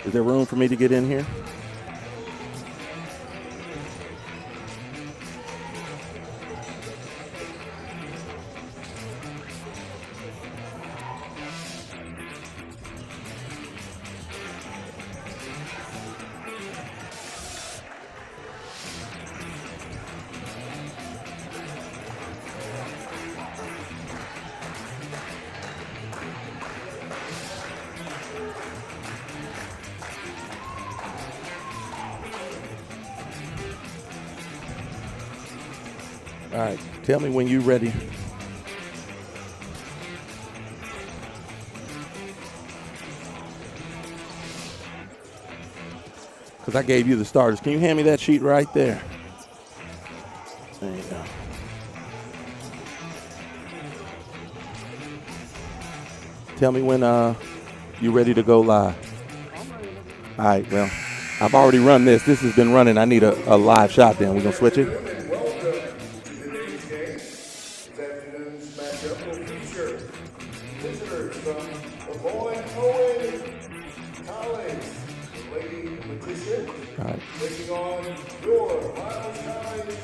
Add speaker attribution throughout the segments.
Speaker 1: Is there room for me to get in here? All right, tell me when you're ready. Because I gave you the starters. Can you hand me that sheet right there? There you go. Tell me when you're ready to go live. All right, well, I've already run this. This has been running. I need a live shot then. We're going to switch it. Visitors from LeMoyne-Owen College, Lady Magician, taking on your Miles College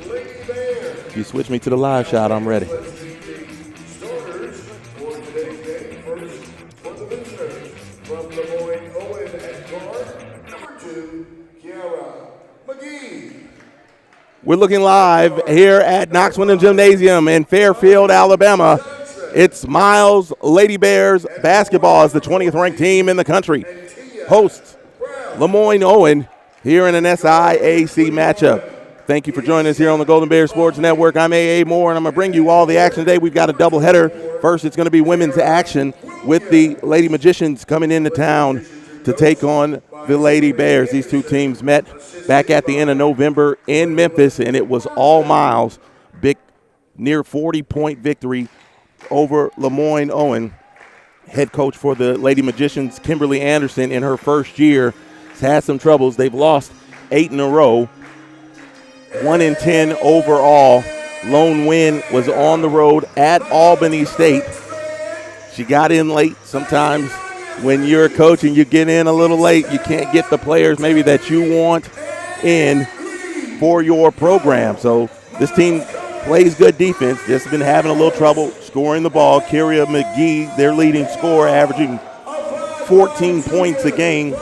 Speaker 1: Lady Bears. You switch me to the live shot, I'm ready. Let's meet the starters for today's game. First, for the visitors from LeMoyne-Owen at guard, number 2, Kiara McGee. We're looking live here at Knox Windham Gymnasium in Fairfield, Alabama. It's Miles Lady Bears basketball as the 20th ranked team in the country hosts LeMoyne-Owen here in an SIAC matchup. Thank you for joining us here on the Golden Bear Sports Network. I'm A.A. Moore, and I'm going to bring you all the action today. We've got a doubleheader. First, it's going to be women's action with the Lady Magicians coming into town to take on the Lady Bears. These two teams met back at the end of November in Memphis, and it was all Miles. Big, near 40-point victory over LeMoyne-Owen. Head coach for the Lady Magicians, Kimberly Anderson, in her first year, has had some troubles. They've lost 8 in a row, 1-10 overall. Lone win was on the road at Albany State. She got in late. Sometimes when you're a coach and you get in a little late, you can't get the players maybe that you want in for your program. So this team plays good defense. Just been having a little trouble scoring the ball. Kiara McGee, their leading scorer, averaging 14 points a game.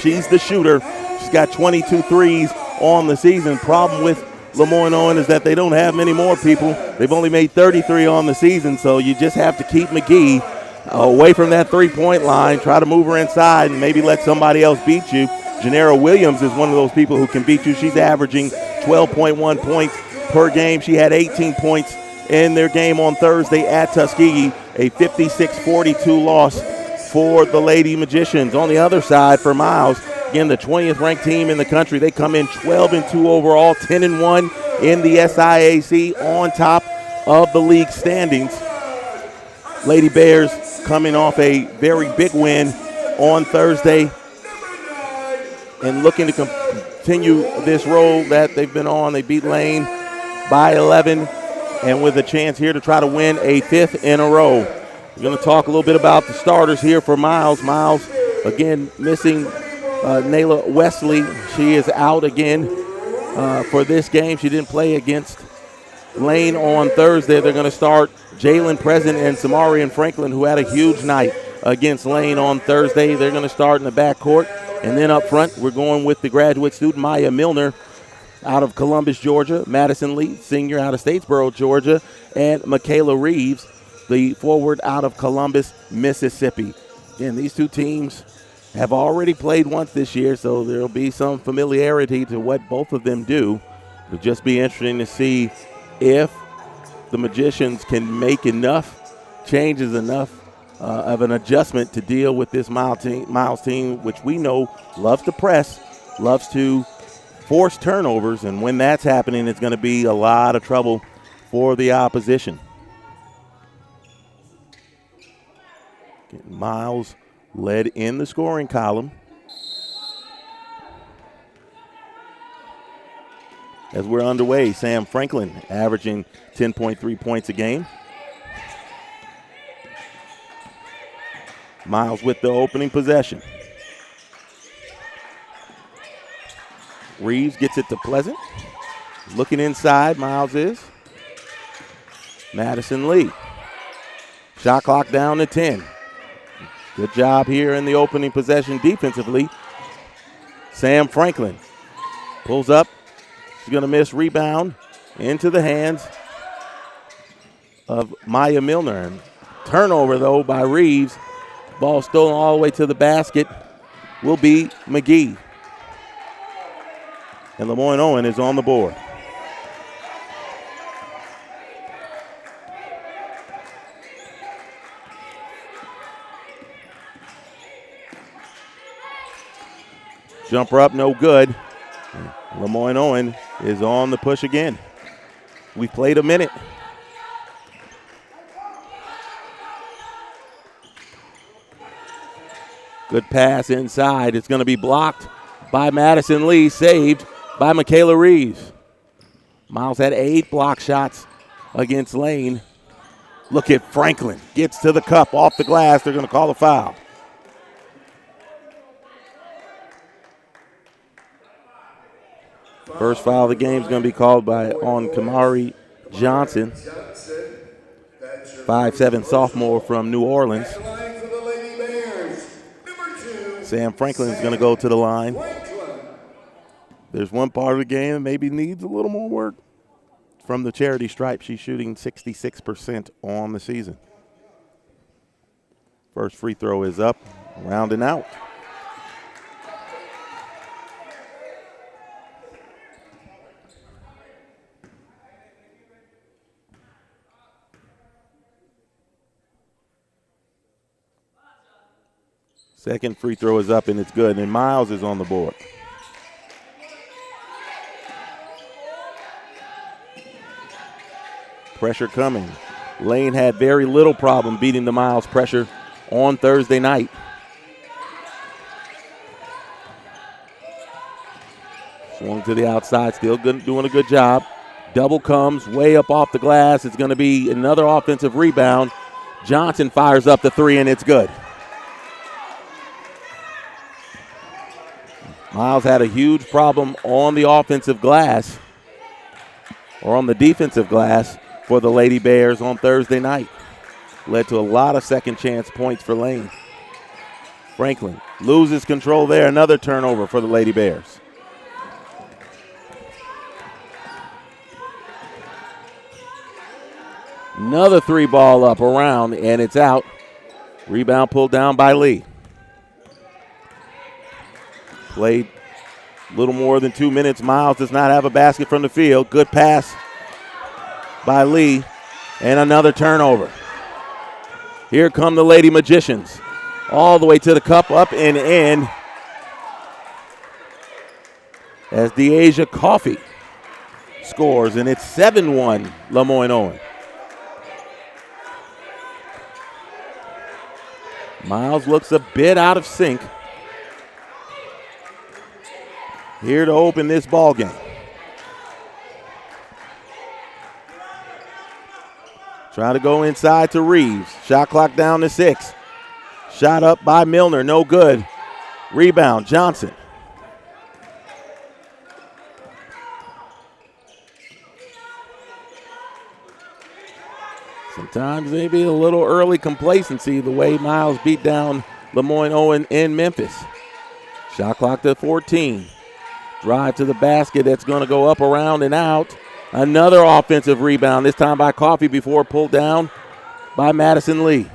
Speaker 1: She's the shooter. She's got 22 threes on the season. Problem with LeMoyne-Owen is that they don't have many more people. They've only made 33 on the season, so you just have to keep McGee away from that three-point line, try to move her inside and maybe let somebody else beat you. Janera Williams is one of those people who can beat you. She's averaging 12.1 points per game. She had 18 points in their game on Thursday at Tuskegee, a 56-42 loss for the Lady Magicians. On the other side for Miles, again, the 20th ranked team in the country. They come in 12-2 overall, 10-1 in the SIAC, on top of the league standings. Lady Bears coming off a very big win on Thursday and looking to continue this roll that they've been on. They beat Lane by 11 and with a chance here to try to win a 5th in a row. We're going to talk a little bit about the starters here for Miles. Miles, again, missing Nayla Wesley. She is out again for this game. She didn't play against Lane on Thursday. They're going to start Jalen Present and Samarian Franklin, who had a huge night against Lane on Thursday. They're going to start in the backcourt. And then up front, we're going with the graduate student, Maya Milner, out of Columbus, Georgia. Madison Lee, senior, out of Statesboro, Georgia. And Michaela Reeves, the forward, out of Columbus, Mississippi. Again, these two teams have already played once this year, so there will be some familiarity to what both of them do. It'll just be interesting to see if the Magicians can make enough changes, enough of an adjustment to deal with this Miles team, which we know loves to press, loves to force turnovers, and when that's happening, it's going to be a lot of trouble for the opposition. Miles led in the scoring column as we're underway. Sam Franklin averaging 10.3 points a game. Miles with the opening possession. Reeves gets it to Pleasant. Looking inside, Miles is. Madison Lee. Shot clock down to 10. Good job here in the opening possession defensively. Sam Franklin pulls up. She's going to miss. Rebound into the hands of Maya Milner. Turnover, though, by Reeves. Ball stolen all the way to the basket will be McGee. And LeMoyne-Owen is on the board. Jumper up, no good. LeMoyne-Owen is on the push again. We played a minute. Good pass inside. It's going to be blocked by Madison Lee, saved by Michaela Reeves. Miles had 8 block shots against Lane. Look at Franklin. Gets to the cup, off the glass. They're going to call a foul. First foul of the game is going to be called on Kamari Johnson, 5'7" sophomore from New Orleans. Sam Franklin is going to go to the line. There's one part of the game that maybe needs a little more work. From the charity stripe, she's shooting 66% on the season. First free throw is up, rounding out. Second free throw is up, and it's good, and Miles is on the board. Pressure coming. Lane had very little problem beating the Miles pressure on Thursday night. Swung to the outside, still good, doing a good job. Double comes way up off the glass. It's going to be another offensive rebound. Johnson fires up the three, and it's good. Miles had a huge problem on the offensive glass, or on the defensive glass, for the Lady Bears on Thursday night. Led to a lot of second chance points for Lane. Franklin loses control there. Another turnover for the Lady Bears. Another three ball up around, and it's out. Rebound pulled down by Lee. Played a little more than 2 minutes. Miles does not have a basket from the field. Good pass by Lee, and another turnover. Here come the Lady Magicians. All the way to the cup, up and in. As DeAsia Coffey scores, and it's 7-1 LeMoyne-Owen. Miles looks a bit out of sync here to open this ball game. Try to go inside to Reeves. Shot clock down to 6. Shot up by Milner, no good. Rebound, Johnson. Sometimes maybe a little early complacency the way Miles beat down LeMoyne-Owen in Memphis. Shot clock to 14. Drive to the basket, that's going to go up, around, and out. Another offensive rebound, this time by Coffey before pulled down by Madison Lee.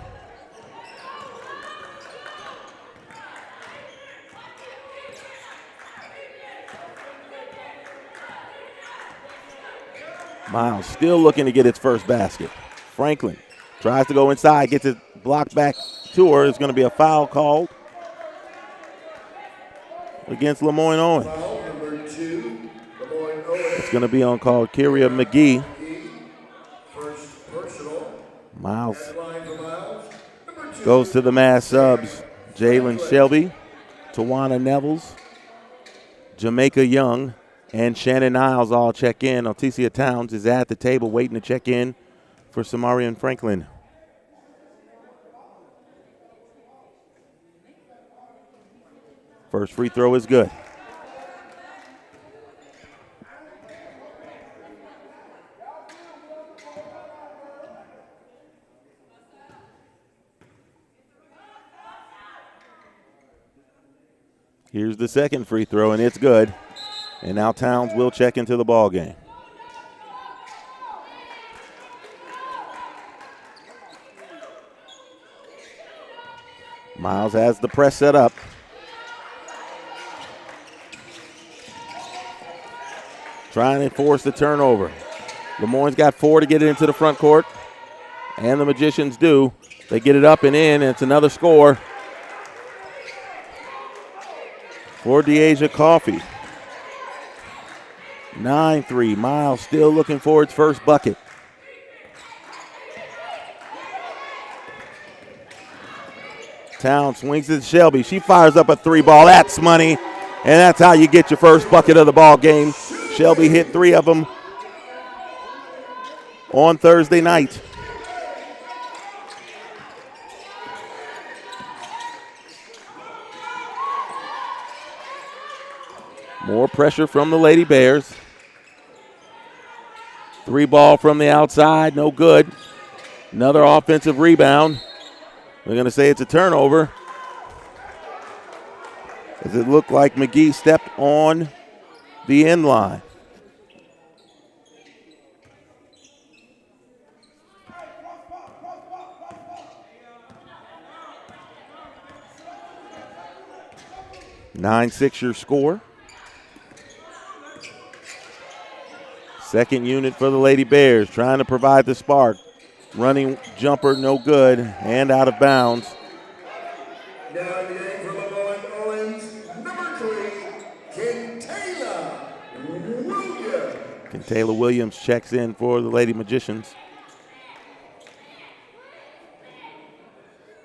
Speaker 1: Miles still looking to get its first basket. Franklin tries to go inside, gets it blocked back to her. It's going to be a foul called against LeMoyne-Owen. It's going to be on call Kyria McGee. Miles goes to the mass subs. Jalen Shelby, Tawana Nevels, Jamaica Young, and Shannon Niles all check in. Alticia Towns is at the table waiting to check in for Samarian Franklin. First free throw is good. Here's the second free throw, and it's good. And now Towns will check into the ball game. Miles has the press set up. Trying to force the turnover. LeMoyne's got 4 to get it into the front court. And the Magicians do. They get it up and in, and it's another score for DeAsia Coffee. 9-3. Miles still looking for its first bucket. Town swings it to Shelby. She fires up a 3-ball. That's money. And that's how you get your first bucket of the ball game. Shelby hit 3 of them on Thursday night. More pressure from the Lady Bears. 3-ball from the outside, no good. Another offensive rebound. They're going to say it's a turnover, as it looked like McGee stepped on the end line. (9-6) your score. Second unit for the Lady Bears, trying to provide the spark. Running jumper, no good, and out of bounds.
Speaker 2: Now in the game for LeMoyne-Owen's number 3, Kentayla Williams.
Speaker 1: Kentayla Williams checks in for the Lady Magicians.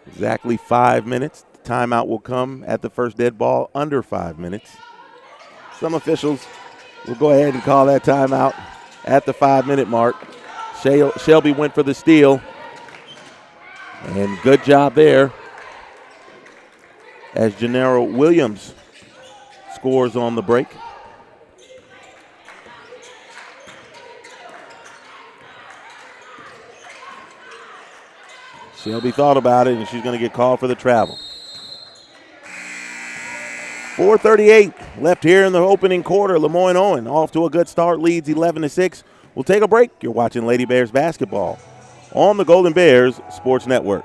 Speaker 1: Exactly 5 minutes. The timeout will come at the first dead ball under 5 minutes. Some officials will go ahead and call that timeout at the 5-minute mark. Shelby went for the steal, and good job there as Gennaro Williams scores on the break. Shelby thought about it, and she's going to get called for the travel. 4:38 left here in the opening quarter. LeMoyne-Owen off to a good start, leads 11-6. We'll take a break. You're watching Lady Bears basketball on the Golden Bears Sports Network.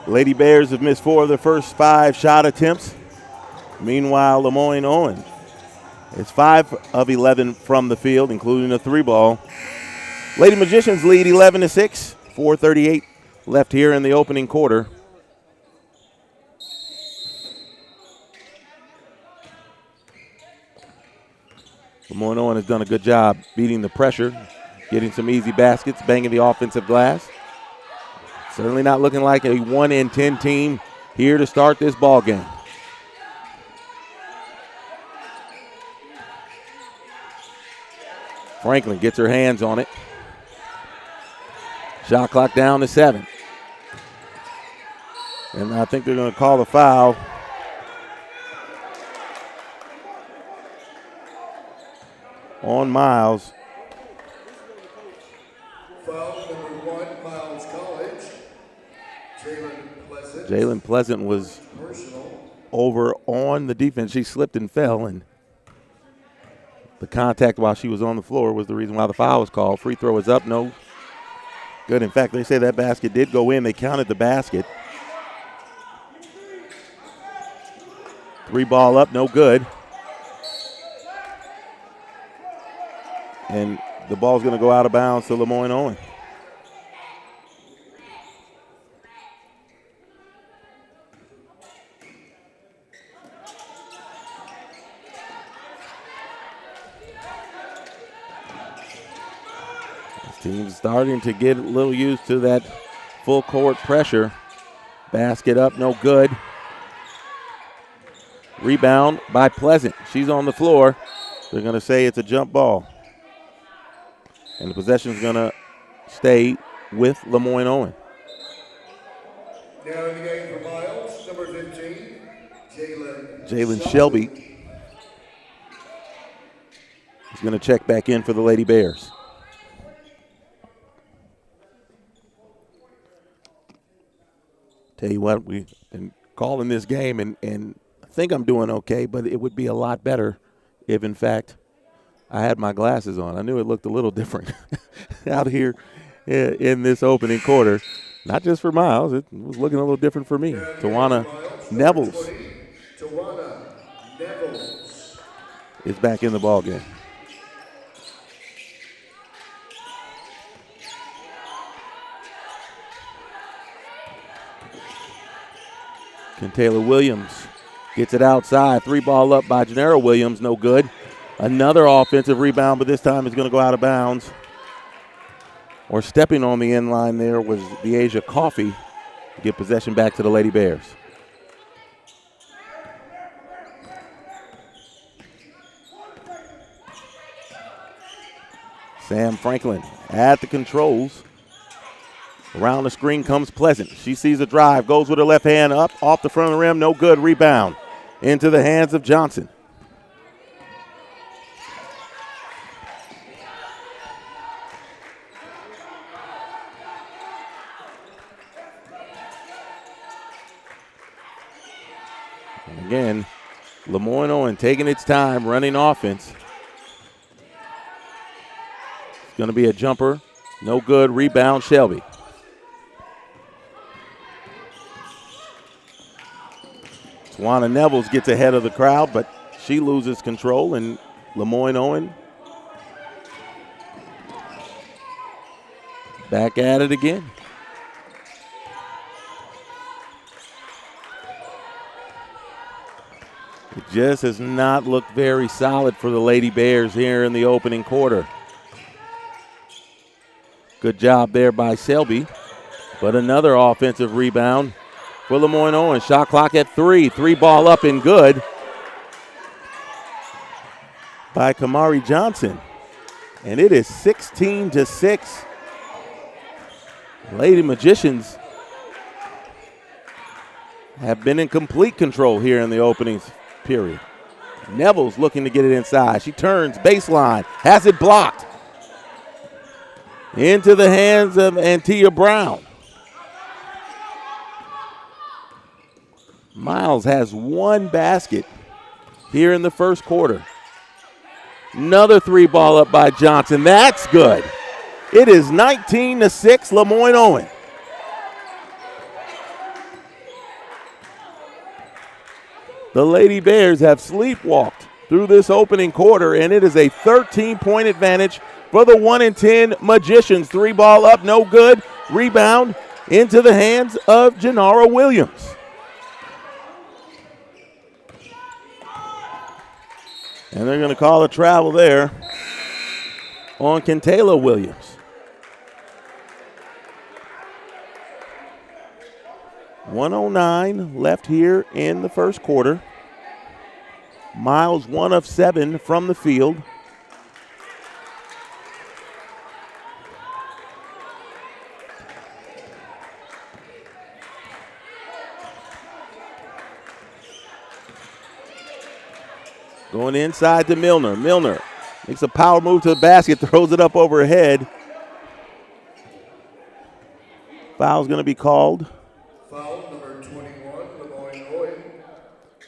Speaker 1: Lady Bears have missed 4 of their first 5 shot attempts. Meanwhile, LeMoyne-Owen is 5 of 11 from the field, including a 3-ball. Lady Magicians lead 11-6. 4:38 left here in the opening quarter. LeMoyne-Owen has done a good job beating the pressure, getting some easy baskets, banging the offensive glass. Certainly not looking like a 1-in-10 team here to start this ball game. Franklin gets her hands on it. Shot clock down to 7. And I think they're going to call the foul. On Miles. Jalen Pleasant was over on the defense. She slipped and fell, and the contact while she was on the floor was the reason why the foul was called. Free throw is up, no good. In fact, they say that basket did go in. They counted the basket. 3 ball up, no good. And the ball's going to go out of bounds to LeMoyne-Owen. Team's starting to get a little used to that full court pressure. Basket up, no good. Rebound by Pleasant. She's on the floor. They're going to say it's a jump ball. And the possession's going to stay with LeMoyne-Owen.
Speaker 2: Now in the game for Miles, number 15,
Speaker 1: Jalen Shelby is going to check back in for the Lady Bears. Tell you what, we've been calling this game, and I think I'm doing okay, but it would be a lot better if, in fact, I had my glasses on. I knew it looked a little different out here in this opening quarter. Not just for Miles, it was looking a little different for me. Tawana Nevels is back in the ballgame. Taylor Williams gets it outside. 3 ball up by Gennaro Williams, no good. Another offensive rebound, but this time it's going to go out of bounds. Or stepping on the end line there was Deasia Coffey to get possession back to the Lady Bears. Sam Franklin at the controls. Around the screen comes Pleasant. She sees a drive, goes with her left hand up, off the front of the rim, no good. Rebound into the hands of Johnson. And again, LeMoyne-Owen taking its time, running offense. It's going to be a jumper, no good. Rebound, Shelby. Tawana Nevels gets ahead of the crowd, but she loses control, and LeMoyne-Owen back at it again. It just has not looked very solid for the Lady Bears here in the opening quarter. Good job there by Shelby, but another offensive rebound for LeMoyne-Owen. Shot clock at 3. 3 ball up and good by Kamari Johnson. And it is 16-6. Lady Magicians have been in complete control here in the opening period. Nevels looking to get it inside. She turns, baseline, has it blocked. Into the hands of Antia Brown. Miles has 1 basket here in the first quarter. Another 3 ball up by Johnson. That's good. It is 19-6, LeMoyne-Owen. The Lady Bears have sleepwalked through this opening quarter, and it is a 13-point advantage for the 1-10 Magicians. 3 ball up, no good. Rebound into the hands of Gennaro Williams. And they're going to call a travel there on Kentayla Williams. 1:09 left here in the first quarter. Miles 1 of 7 from the field. Going inside to Milner. Milner makes a power move to the basket, throws it up over her head. Foul's going to be called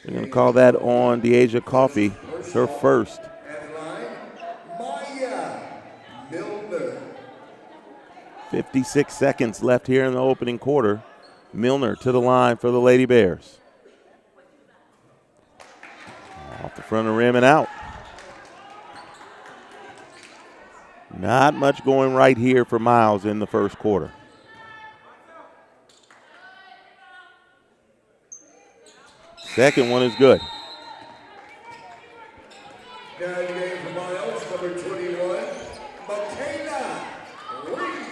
Speaker 1: We're going to call that on DeAsia Coffee. It's her first.
Speaker 2: At line, Maya Milner.
Speaker 1: 56 seconds left here in the opening quarter. Milner to the line for the Lady Bears. Off the front of the rim and out. Not much going right here for Miles in the first quarter. Second one is good.
Speaker 2: Down game for Miles, number 21, Michaela Reeves.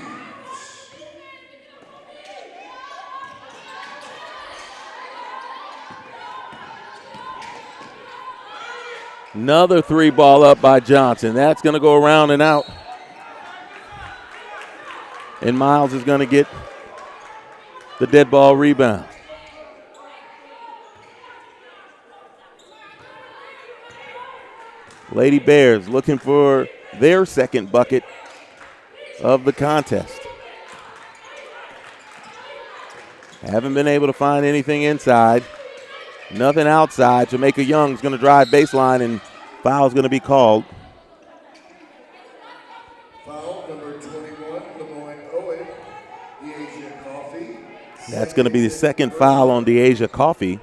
Speaker 1: Another three ball up by Johnson. That's going to go around and out. And Miles is going to get the dead ball rebound. Lady Bears looking for their second bucket of the contest. Haven't been able to find anything inside. Nothing outside. Jamaica Young's going to drive baseline, and foul's going to be called.
Speaker 2: Foul number 21, LeMoyne-Owen, DeAsia Coffee.
Speaker 1: That's going to be the second foul on DeAsia Coffee.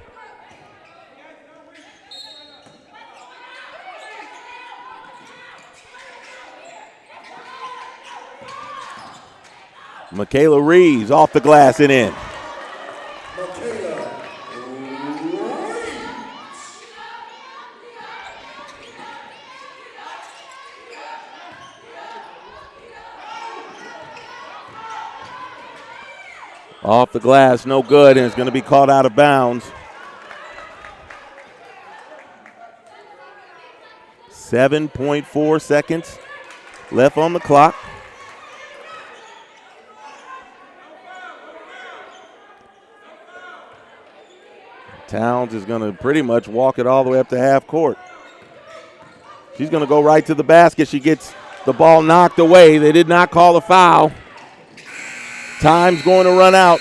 Speaker 1: Michaela Reeves off the glass and in.
Speaker 2: Michaela Reeves.
Speaker 1: Off the glass, no good, and it's going to be called out of bounds. 7.4 seconds left on the clock. Towns is going to pretty much walk it all the way up to half court. She's going to go right to the basket. She gets the ball knocked away. They did not call the foul. Time's going to run out.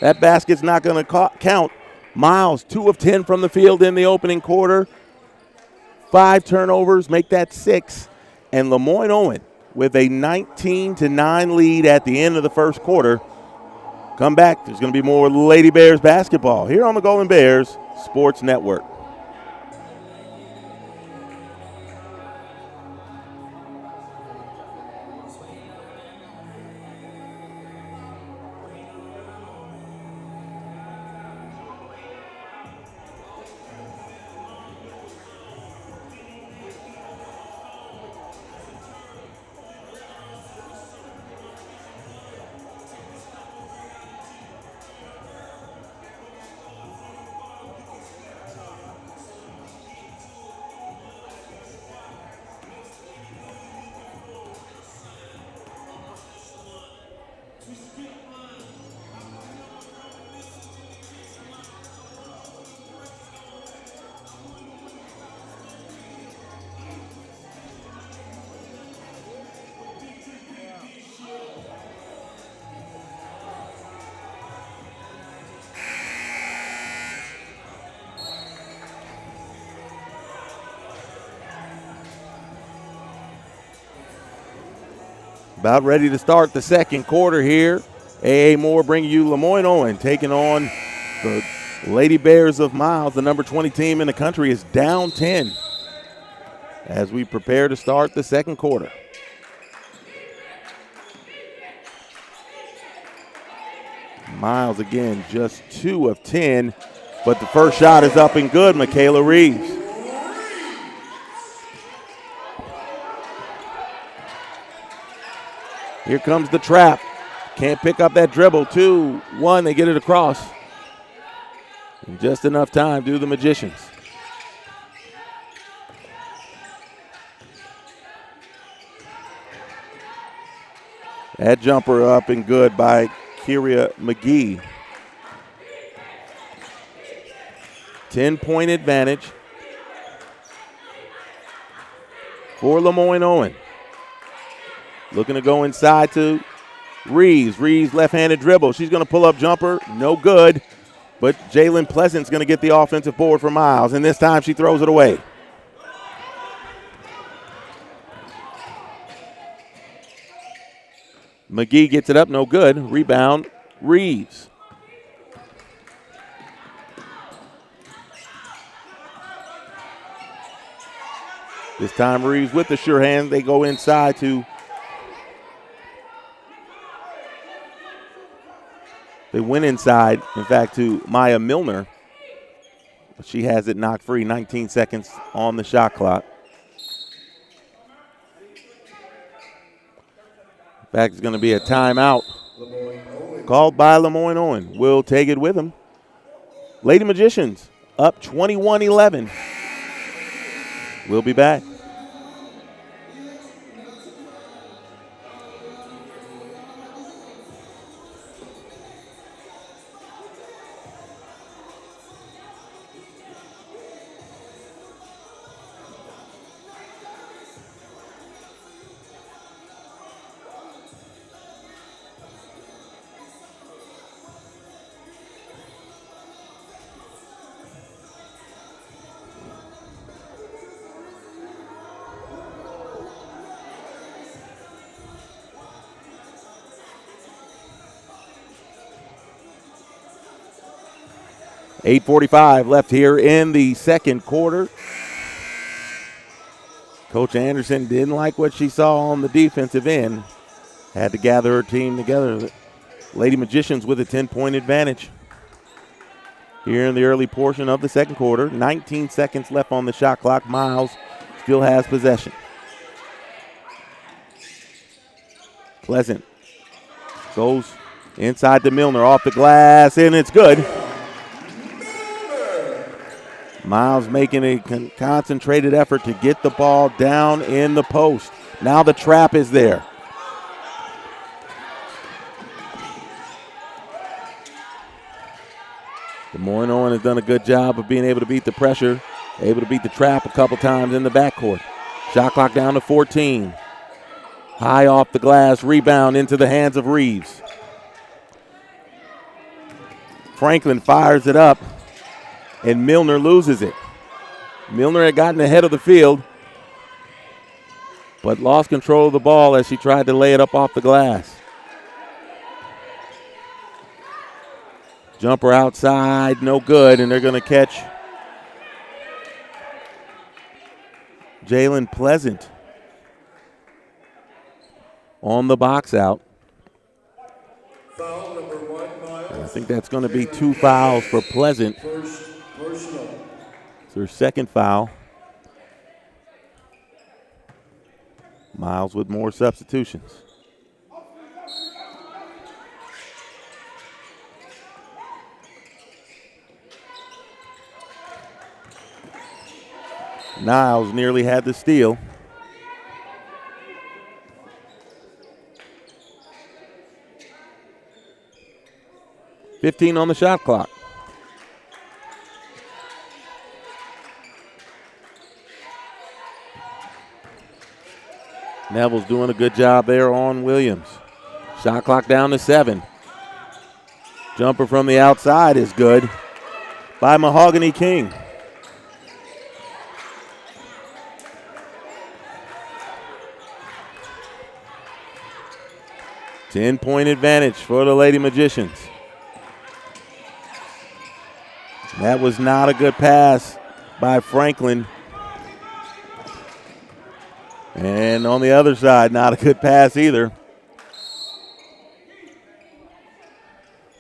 Speaker 1: That basket's not going to count. Miles, 2 of 10 from the field in the opening quarter. 5 turnovers, make that 6. And LeMoyne-Owen with a 19-9 lead at the end of the first quarter. Come back. There's going to be more Lady Bears basketball here on the Golden Bears Sports Network. About ready to start the second quarter here. A.A. Moore bringing you LeMoyne-Owen taking on the Lady Bears of Miles. The number 20 team in the country is down 10 as we prepare to start the second quarter. Miles again just 2 of 10, but the first shot is up and good. Michaela Reeves. Here comes the trap. Can't pick up that dribble. 2-1, they get it across. In just enough time, do the Magicians. That jumper up and good by Kyria McGee. 10-point advantage for LeMoyne-Owen. Looking to go inside to Reeves. Reeves left-handed dribble. She's going to pull up jumper. No good. But Jalen Pleasant's going to get the offensive board for Miles, and this time she throws it away. McGee gets it up, no good. Rebound, Reeves. This time Reeves with the sure hand. They go inside to They went inside, in fact, to Maya Milner. But she has it knocked free. 19 seconds on the shot clock. In fact, it's going to be a timeout called by LeMoyne-Owen. Will take it with him. Lady Magicians up 21-11. We'll be back. .8:45 left here in the second quarter. Coach Anderson didn't like what she saw on the defensive end. Had to gather her team together. Lady Magicians with a 10-point advantage here in the early portion of the second quarter. 19 seconds left on the shot clock. Miles still has possession. Pleasant goes inside to Milner, off the glass, and it's good. Miles making a concentrated effort to get the ball down in the post. Now the trap is there. LeMoyne-Owen has done a good job of being able to beat the pressure, able to beat the trap a couple times in the backcourt. Shot clock down to 14. High off the glass, rebound into the hands of Reeves. Franklin fires it up, and Milner loses it. Milner had gotten ahead of the field, but lost control of the ball as she tried to lay it up off the glass. Jumper outside, no good, and they're going to catch Jalen Pleasant on the box out.
Speaker 2: Foul number 1, Miles.
Speaker 1: And I think that's going to be 2 fouls for Pleasant.
Speaker 2: First personal.
Speaker 1: It's her second foul. Miles with more substitutions. Niles nearly had the steal. .15 on the shot clock. Neville's doing a good job there on Williams. Shot clock down to 7. Jumper from the outside is good by Mahogany King. Ten-point advantage for the Lady Magicians. That was not a good pass by Franklin. And on the other side, not a good pass either.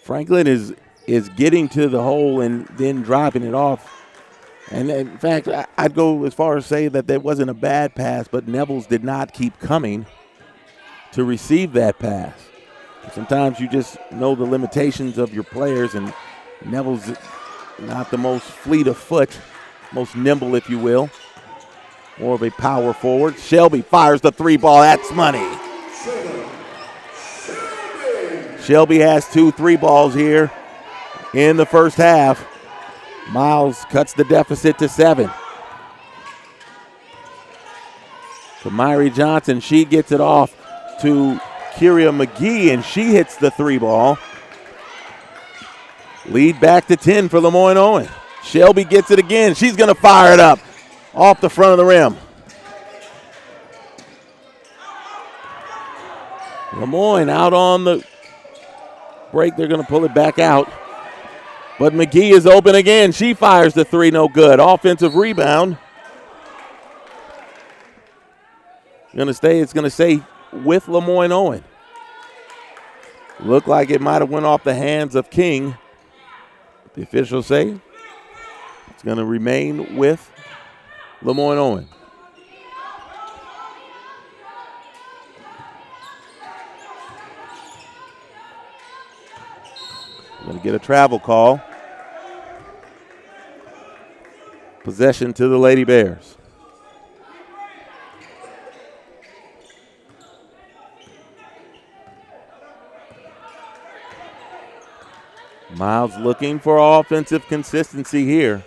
Speaker 1: Franklin is getting to the hole and then dropping it off. And in fact, I'd go as far as say that that wasn't a bad pass, but Neville's did not keep coming to receive that pass. Sometimes you just know the limitations of your players, and Neville's not the most fleet of foot, most nimble, if you will. More of a power forward. Shelby fires the 3 ball. That's money. Shelby has 2 3 balls here in the first half. Miles cuts the deficit to 7. Kamari Johnson, she gets it off to Kyria McGee, and she hits the 3 ball. Lead back to 10 for LeMoyne-Owen. Shelby gets it again. She's going to fire it up off the front of the rim. LeMoyne out on the break. They're going to pull it back out. But McGee is open again. She fires the three, no good. Offensive rebound. It's going to stay with LeMoyne-Owen. Looked like it might have went off the hands of King. The officials say it's going to remain with LeMoyne-Owen. Going to get a travel call. Possession to the Lady Bears. Miles looking for offensive consistency here.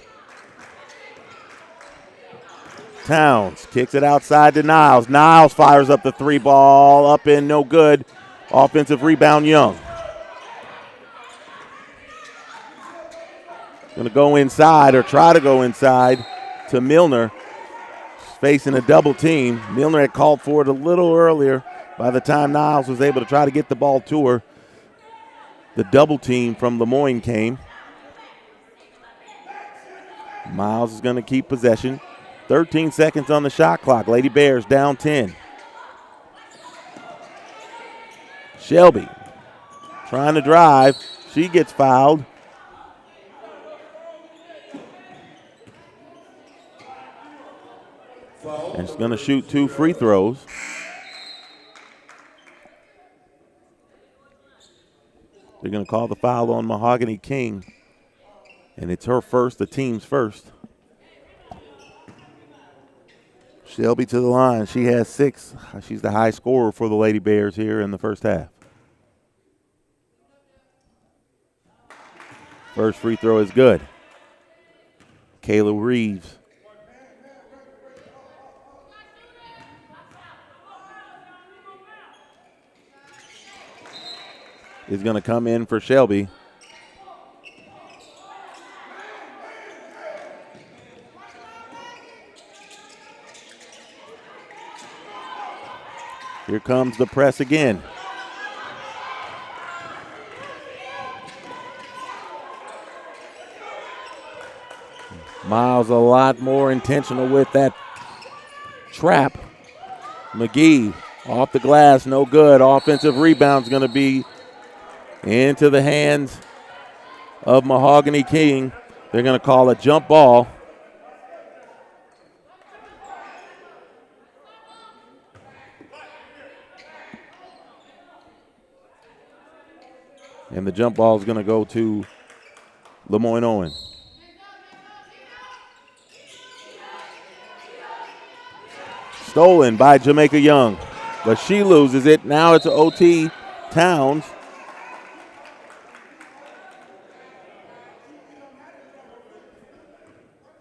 Speaker 1: Towns kicks it outside to Niles. Niles fires up the three ball. Up in, no good. Offensive rebound, Young. Going to go inside or try to go inside to Milner. She's facing a double team. Milner had called for it a little earlier. By the time Niles was able to try to get the ball to her, the double team from LeMoyne came. Miles is going to keep possession. 13 seconds on the shot clock. Lady Bears down 10. Shelby trying to drive. She gets fouled. And she's going to shoot 2 free throws. They're going to call the foul on Mahogany King. And it's her first, the team's first. Shelby to the line. She has 6. She's the high scorer for the Lady Bears here in the first half. First free throw is good. Kayla Reeves. Is going to come in for Shelby. Here comes the press again. Miles a lot more intentional with that trap. McGee off the glass, no good. Offensive rebound's going to be into the hands of Mahogany King. They're going to call a jump ball. And the jump ball is going to go to LeMoyne-Owen. Stolen by Jamaica Young, but she loses it. Now it's OT. Towns.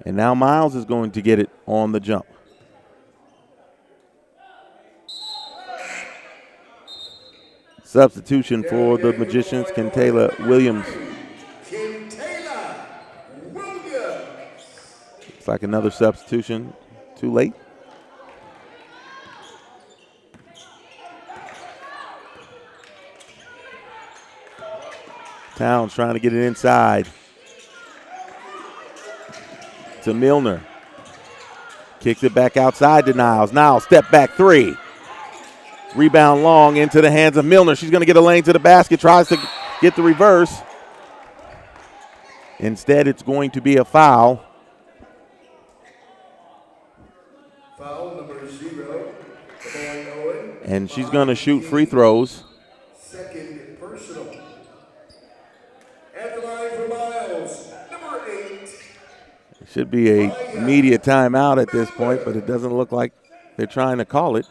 Speaker 1: And now Miles is going to get it on the jump. Substitution for the Magicians, Kentayla Williams. It's like another substitution. Too late. Towns trying to get it inside to Milner. Kicks it back outside to Niles. Niles, step back 3. Rebound long into the hands of Milner. She's going to get a lane to the basket. Tries to get the reverse. Instead, it's going to be a foul.
Speaker 2: Foul number 0, LeMoyne-Owen.
Speaker 1: And she's going to shoot free throws.
Speaker 2: Second personal. At the line for Miles, number 8.
Speaker 1: It should be a media timeout at this point, but it doesn't look like they're trying to call it.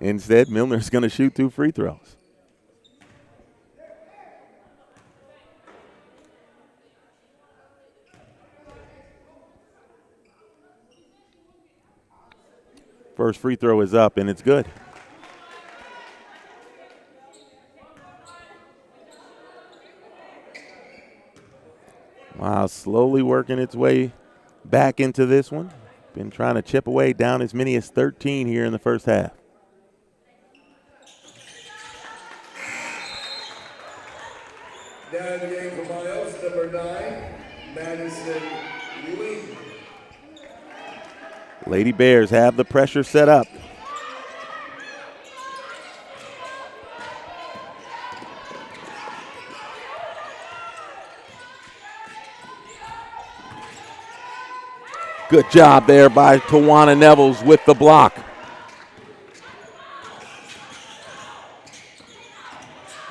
Speaker 1: Instead, Milner's going to shoot 2 free throws. First free throw is up, and it's good. Miles slowly working its way back into this one. Been trying to chip away, down as many as 13 here in the first half.
Speaker 2: Down the game for Miles, number 9, Madison Lee.
Speaker 1: Lady Bears have the pressure set up. Good job there by Tawana Nevels with the block.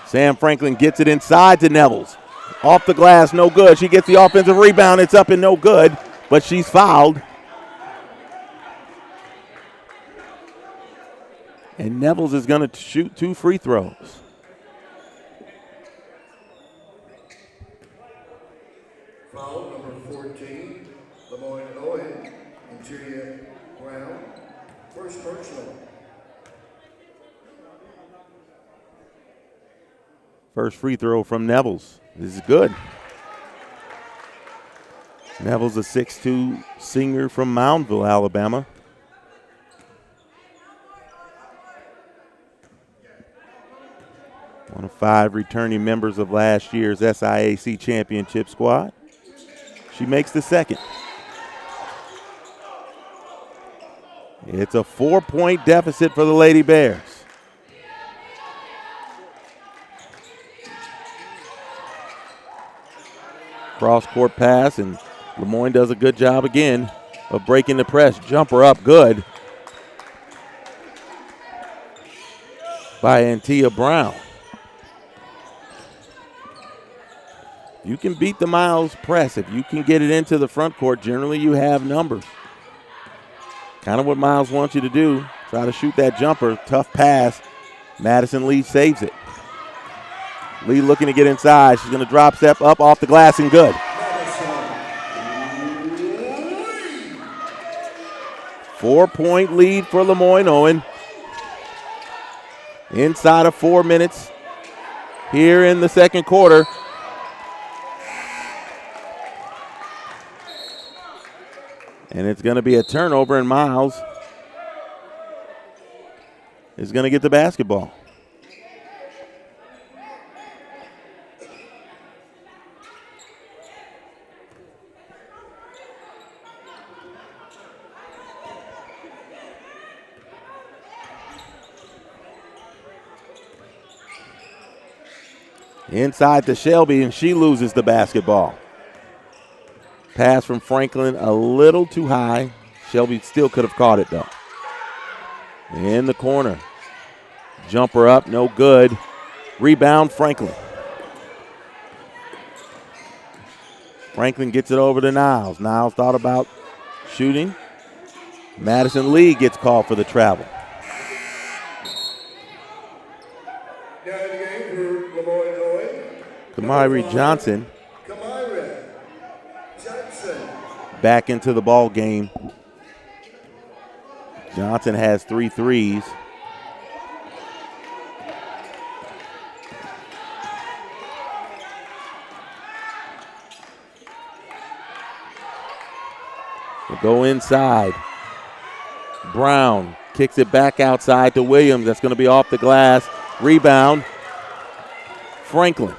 Speaker 1: Sam Franklin gets it inside to Nevels. Off the glass, no good. She gets the offensive rebound. It's up and no good, but she's fouled. And Nevels is going to shoot 2 free throws.
Speaker 2: Foul number 14, LeMoyne-Owen, interior Brown, first personal.
Speaker 1: First free throw from Nevels. This is good. Nevels, a 6'2" senior from Moundville, Alabama. One of 5 returning members of last year's SIAC championship squad. She makes the second. It's a 4-point deficit for the Lady Bears. Cross-court pass, and LeMoyne does a good job again of breaking the press. Jumper up, good by Antia Brown. You can beat the Miles press. If you can get it into the front court, generally you have numbers. Kind of what Miles wants you to do. Try to shoot that jumper. Tough pass. Madison Lee saves it. Lee looking to get inside. She's going to drop step up off the glass and good. 4-point lead for LeMoyne-Owen. Inside of 4 minutes here in the second quarter. And it's going to be a turnover, and Miles is going to get the basketball. Inside to Shelby, and she loses the basketball. Pass from Franklin a little too high. Shelby still could have caught it, though. In the corner. Jumper up, no good. Rebound, Franklin. Franklin gets it over to Niles. Niles thought about shooting. Madison Lee gets called for the travel. Kamari Johnson back into the ball game. Johnson has 3 threes. We'll go inside. Brown kicks it back outside to Williams. That's going to be off the glass. Rebound, Franklin.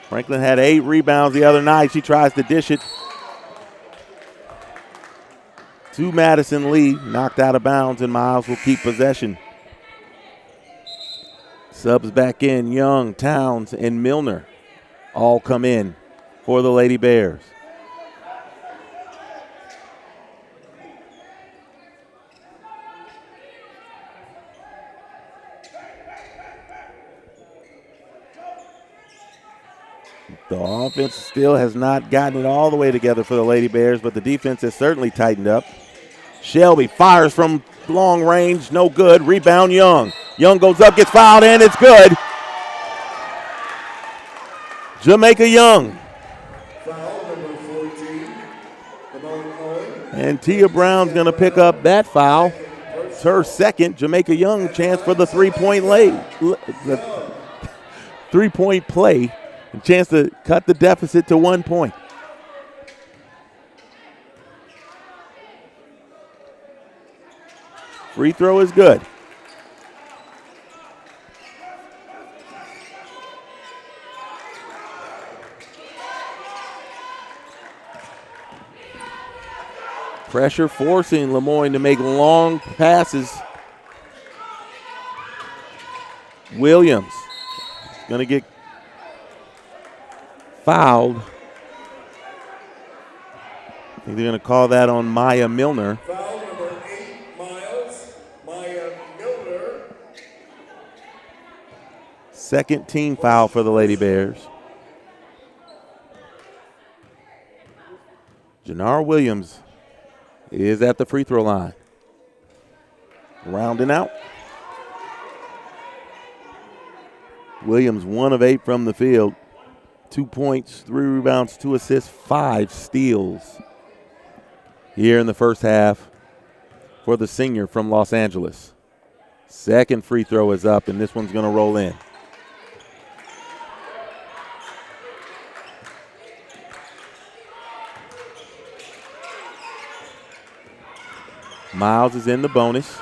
Speaker 1: Franklin had 8 rebounds the other night. She tries to dish it to Madison Lee. Knocked out of bounds, and Miles will keep possession. Subs back in. Young, Towns, and Milner all come in for the Lady Bears. The offense still has not gotten it all the way together for the Lady Bears, but the defense has certainly tightened up. Shelby fires from long range, no good. Rebound, Young. Young goes up, gets fouled, and it's good. Jamaica Young.
Speaker 2: Foul number 14, LeMoyne-Owen.
Speaker 1: And Tia Brown's going to pick up that foul. It's her second. Jamaica Young chance for the 3-point play. A chance to cut the deficit to 1 point. Free throw is good. Pressure forcing LeMoyne to make long passes. Williams going to get fouled. I think they're going to call that on Maya Milner.
Speaker 2: Foul number 8, Maya Milner.
Speaker 1: Second team foul for the Lady Bears. Jannar Williams is at the free throw line. Rounding out. Williams 1 of 8 from the field. 2 points, 3 rebounds, 2 assists, 5 steals here in the first half for the senior from Los Angeles. Second free throw is up, and this one's going to roll in. Miles is in the bonus.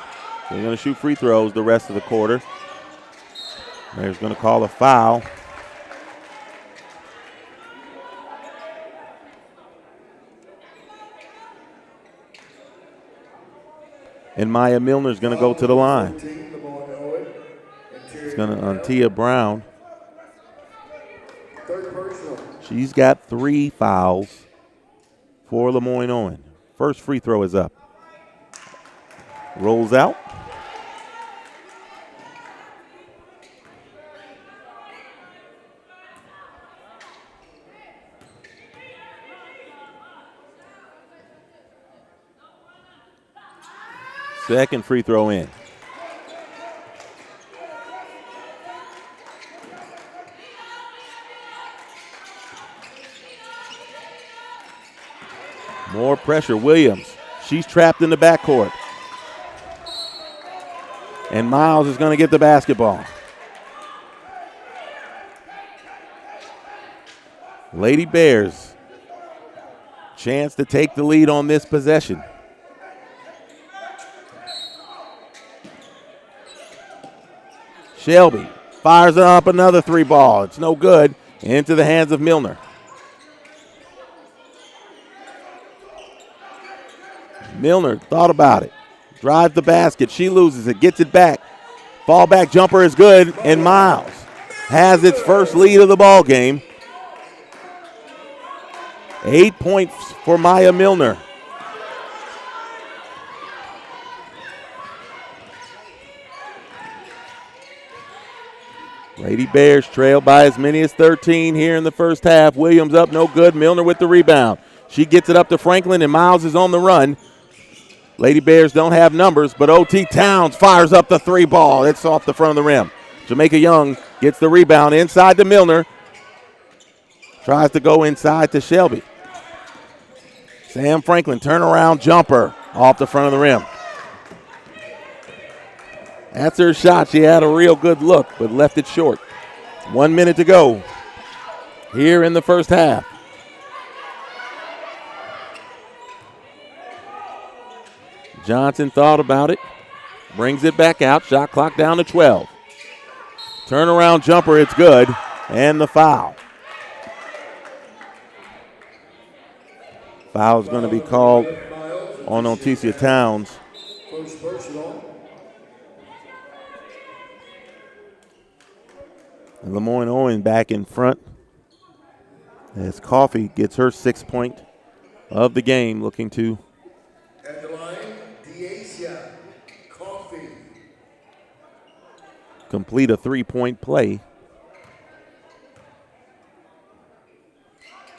Speaker 1: They're going to shoot free throws the rest of the quarter. There's going to call a foul. And Maya Milner's going to go to the line. It's going to Antia Brown. She's got 3 fouls for LeMoyne-Owen. First free throw is up. Rolls out. Second free throw in. More pressure. Williams. She's trapped in the backcourt. And Miles is going to get the basketball. Lady Bears. Chance to take the lead on this possession. Shelby fires up another 3 ball. It's no good. Into the hands of Milner. Milner thought about it. Drives the basket. She loses it. Gets it back. Fall back jumper is good. And Miles has its first lead of the ball game. 8 points for Maya Milner. Lady Bears trail by as many as 13 here in the first half. Williams up, no good. Milner with the rebound. She gets it up to Franklin, and Miles is on the run. Lady Bears don't have numbers, but O.T. Towns fires up the 3 ball. It's off the front of the rim. Jamaica Young gets the rebound inside to Milner. Tries to go inside to Shelby. Sam Franklin, turnaround jumper off the front of the rim. That's her shot. She had a real good look, but left it short. 1 minute to go here in the first half. Johnson thought about it, brings it back out. Shot clock down to 12. Turnaround jumper, it's good, and the foul. Foul is going to be called on Otesia Towns.
Speaker 2: First personal.
Speaker 1: And LeMoyne-Owen back in front as Coffey gets her 6th point of the game, looking to
Speaker 2: At the line, Deasia Coffey.
Speaker 1: complete a 3-point play.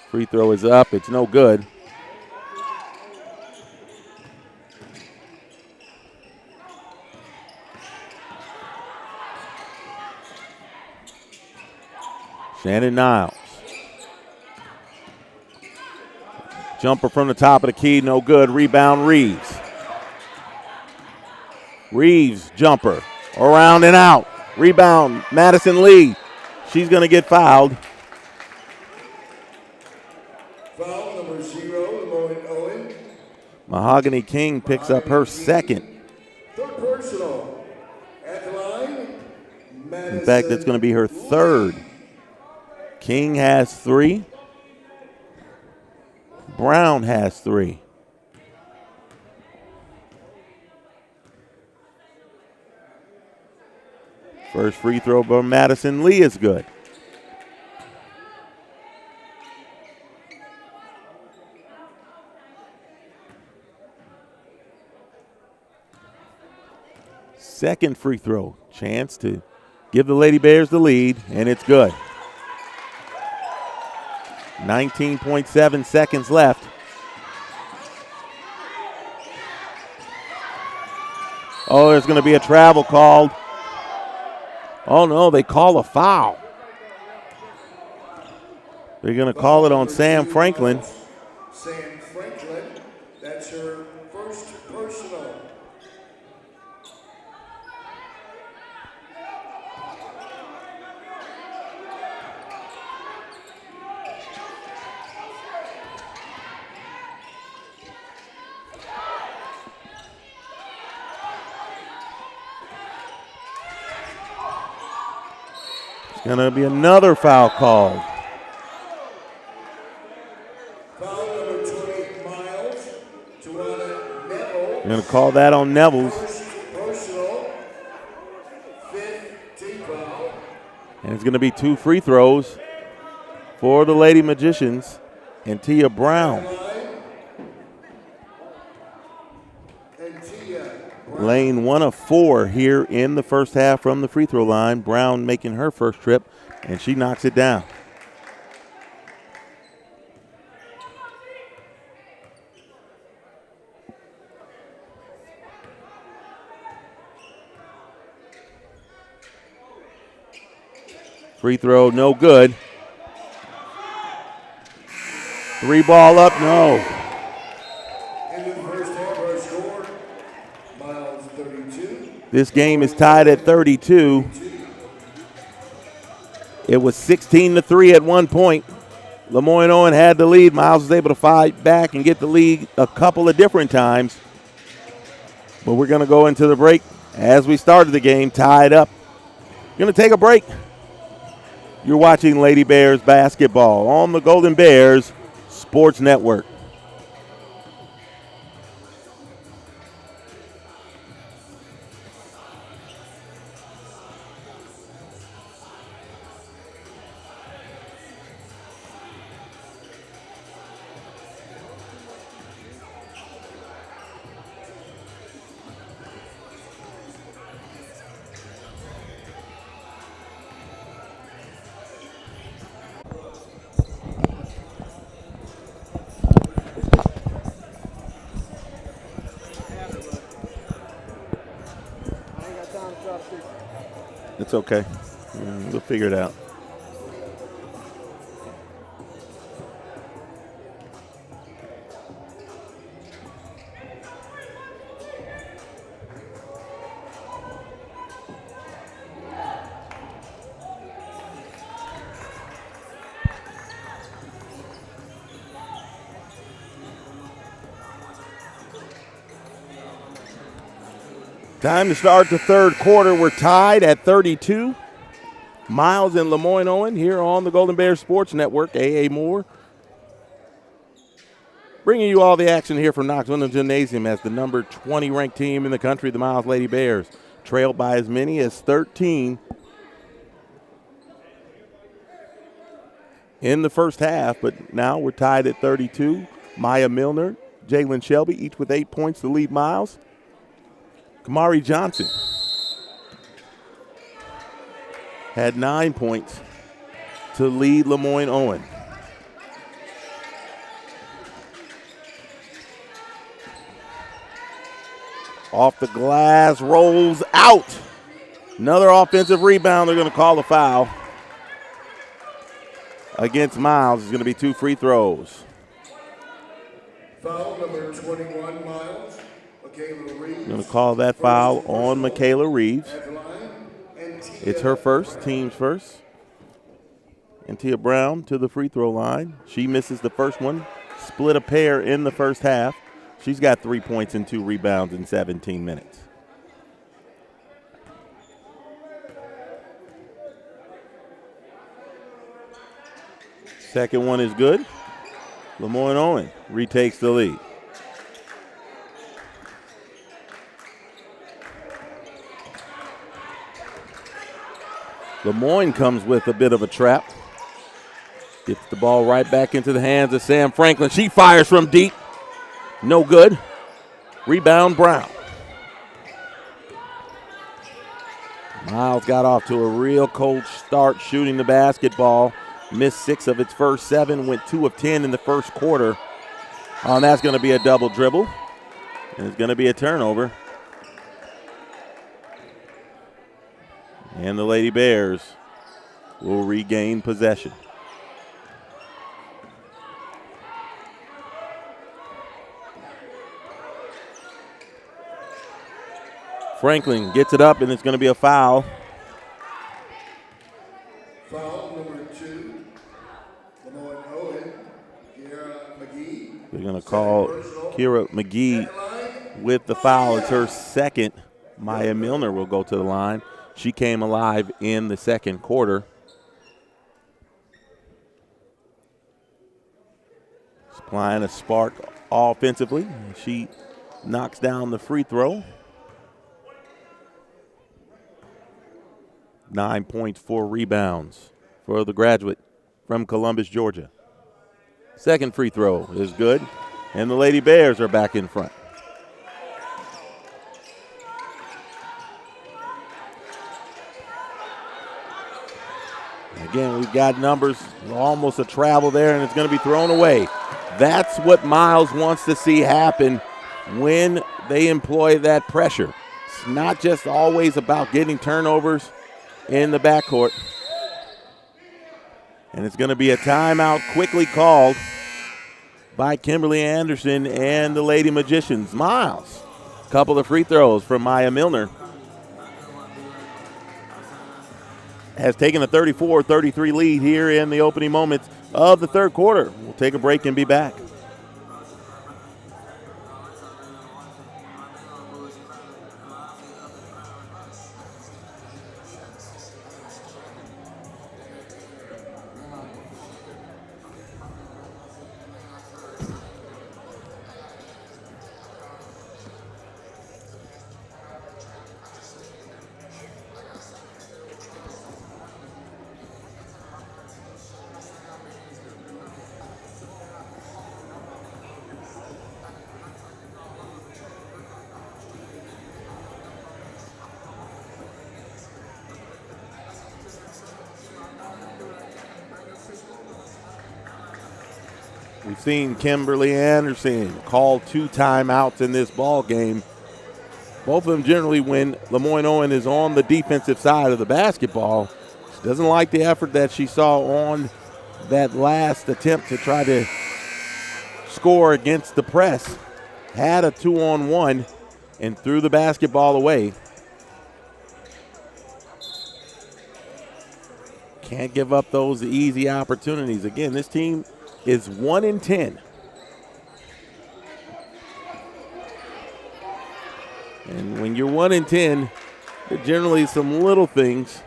Speaker 1: Free throw is up. It's no good. Shannon Niles. Jumper from the top of the key, no good. Rebound, Reeves. Reeves, jumper, around and out. Rebound, Madison Lee. She's going to get fouled. Mahogany King picks up her second.
Speaker 2: Third personal. At the line,
Speaker 1: In fact, that's going to be her third. King has 3. Brown has 3. First free throw by Madison Lee is good. Second free throw. Chance to give the Lady Bears the lead, and it's good. 19.7 seconds left. Oh, there's going to be a travel called. Oh, no, they call a foul. They're going to call it on Sam Franklin.
Speaker 2: Sam Franklin, that's her first personal.
Speaker 1: Going to be another foul called.
Speaker 2: Foul number 20, Miles. Joanna Neville.
Speaker 1: They're going to call that on Neville's.
Speaker 2: First personal. Fifth team foul.
Speaker 1: And it's going to be 2 free throws for the Lady Magicians and Tia Brown. Lane 1 of 4 here in the first half from the free throw line. Brown making her first trip, and she knocks it down. Free throw, no good. 3 ball up, no. This game is tied at 32. It was 16-3 at one point. LeMoyne-Owen had the lead. Miles was able to fight back and get the lead a couple of different times. But we're going to go into the break as we started the game, tied up. Going to take a break. You're watching Lady Bears basketball on the Golden Bears Sports Network. It's okay. We'll figure it out. Time to start the third quarter. We're tied at 32. Miles and LeMoyne-Owen here on the Golden Bears Sports Network. A.A. Moore bringing you all the action here from Knox Windham Gymnasium as the number 20 ranked team in the country, the Miles Lady Bears, trailed by as many as 13 in the first half, but now we're tied at 32. Maya Milner, Jalen Shelby, each with 8 points to lead Miles. Kamari Johnson had 9 points to lead LeMoyne-Owen. Off the glass, rolls out. Another offensive rebound. They're going to call a foul against Miles. It's going to be 2 free throws.
Speaker 2: Foul number 21, Miles.
Speaker 1: I'm going to call that foul on Michaela Reeves. It's her first, team's first. And Tia Brown to the free throw line. She misses the first one. Split a pair in the first half. She's got 3 points and 2 rebounds in 17 minutes. Second one is good. LeMoyne-Owen retakes the lead. LeMoyne comes with a bit of a trap. Gets the ball right back into the hands of Sam Franklin. She fires from deep. No good. Rebound, Brown. Miles got off to a real cold start shooting the basketball. Missed 6 of its first 7, went 2 of 10 in the first quarter. And that's going to be a double dribble. And it's going to be a turnover. And the Lady Bears will regain possession. Franklin gets it up, and it's going to be a foul.
Speaker 2: Foul number 2, LeMoyne-Owen, Kiera McGee.
Speaker 1: They're going to call Kiera McGee with the foul. It's her second. Maya Milner will go to the line. She came alive in the second quarter. Supplying a spark offensively. She knocks down the free throw. 9 points, 4 rebounds for the graduate from Columbus, Georgia. Second free throw is good, and the Lady Bears are back in front. Again, we've got numbers, almost a travel there, and it's going to be thrown away. That's what Miles wants to see happen when they employ that pressure. It's not just always about getting turnovers in the backcourt. And it's going to be a timeout quickly called by Kimberly Anderson and the Lady Magicians. Miles, a couple of free throws from Maya Milner. Has taken a 34-33 lead here in the opening moments of the third quarter. We'll take a break and be back. We've seen Kimberly Anderson call 2 timeouts in this ball game. Both of them generally when LeMoyne-Owen is on the defensive side of the basketball. She doesn't like the effort that she saw on that last attempt to try to score against the press. Had a 2-on-1 and threw the basketball away. Can't give up those easy opportunities. Again, this team is 1-10. And when you're 1-10, there are generally some little things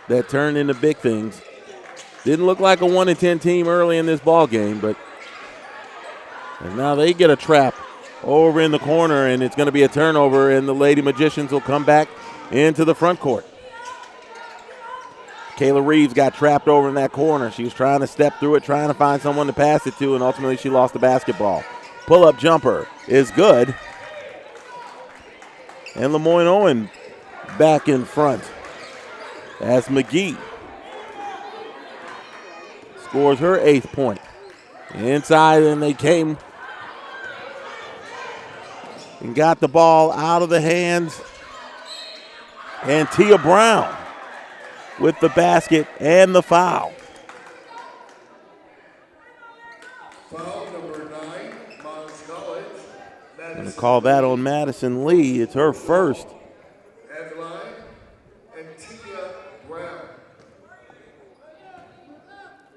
Speaker 1: that turn into big things. Didn't look like a 1-10 team early in this ball game, but and now they get a trap over in the corner, and it's going to be a turnover, and the Lady Magicians will come back into the front court. Kayla Reeves got trapped over in that corner. She was trying to step through it, trying to find someone to pass it to, and ultimately she lost the basketball. Pull-up jumper is good. And LeMoyne-Owen back in front as McGee scores her 8th point. Inside, and they came and got the ball out of the hands. And Tia Brown with the basket and the foul.
Speaker 2: Foul number 9, Miles College.
Speaker 1: Going to call that on Madison Lee. It's her first.
Speaker 2: At the line, and Tia Brown.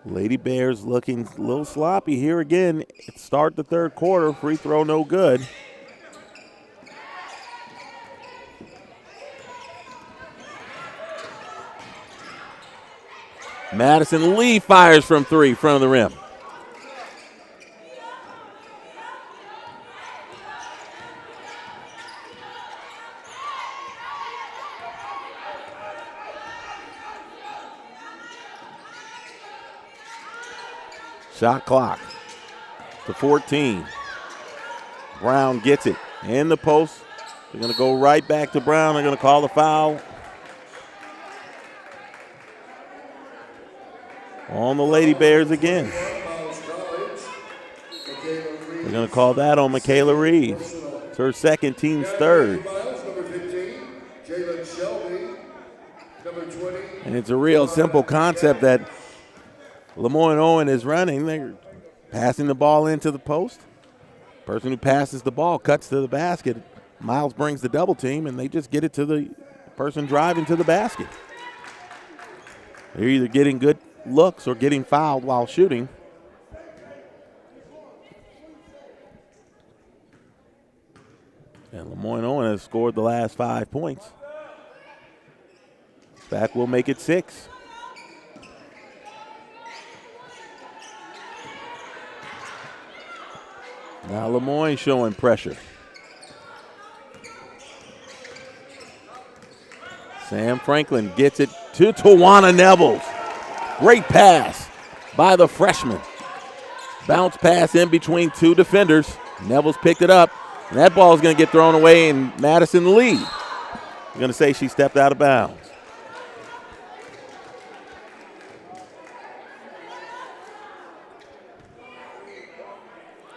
Speaker 1: Lady Bears looking a little sloppy here again. Start the third quarter. Free throw no good. Madison Lee fires from three, front of the rim. Shot clock to 14. Brown gets it in the post. They're going to go right back to Brown. They're going to call the foul on the Lady Bears again. They're going to call that on Michaela Reeves. It's her second, team's third. And it's a real simple concept that LeMoyne-Owen is running. They're passing the ball into the post. Person who passes the ball cuts to the basket. Miles brings the double team, and they just get it to the person driving to the basket. They're either getting good looks or getting fouled while shooting. And LeMoyne-Owen has scored the last 5 points. That will make it 6. Now LeMoyne showing pressure. Sam Franklin gets it to Tawana Nevels. Great pass by the freshman. Bounce pass in between two defenders. Nevels picked it up. And that ball is going to get thrown away, and Madison Lee. I'm going to say she stepped out of bounds.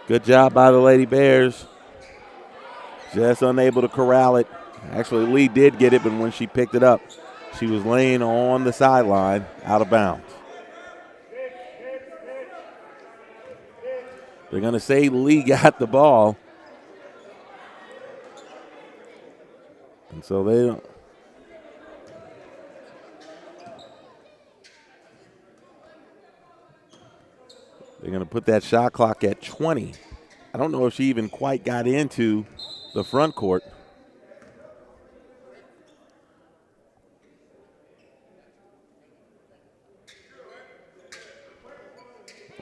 Speaker 1: Good job by the Lady Bears. Just unable to corral it. Actually, Lee did get it, but when she picked it up, she was laying on the sideline out of bounds. They're going to say Lee got the ball. And so they don't. They're going to put that shot clock at 20. I don't know if she even quite got into the front court.